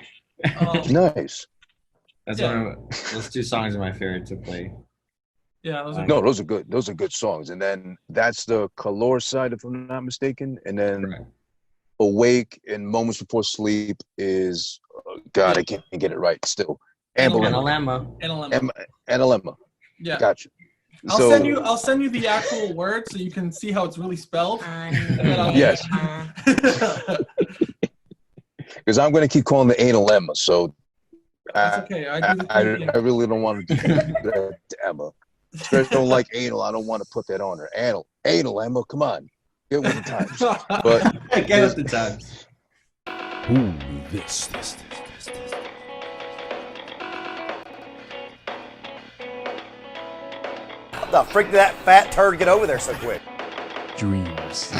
Nice. That's one of those 2 songs are my favorite to play. Yeah, those are those are good. Those are good songs. And then that's the Calór side, if I'm not mistaken. And then Awake and Moments Before Sleep is God, I can't get it right still. Anlma. Anlma. Yeah. Gotcha. I'll send you the actual word so you can see how it's really spelled. Yes. Because I'm going to keep calling the Anlma, so that's okay. I really don't want to do that to Emma. Especially don't like anal. I don't want to put that on her. Anal, Emma, come on. Get with the times. But get with the times. Ooh, this. How the freak did that fat turd get over there so quick? Dreams.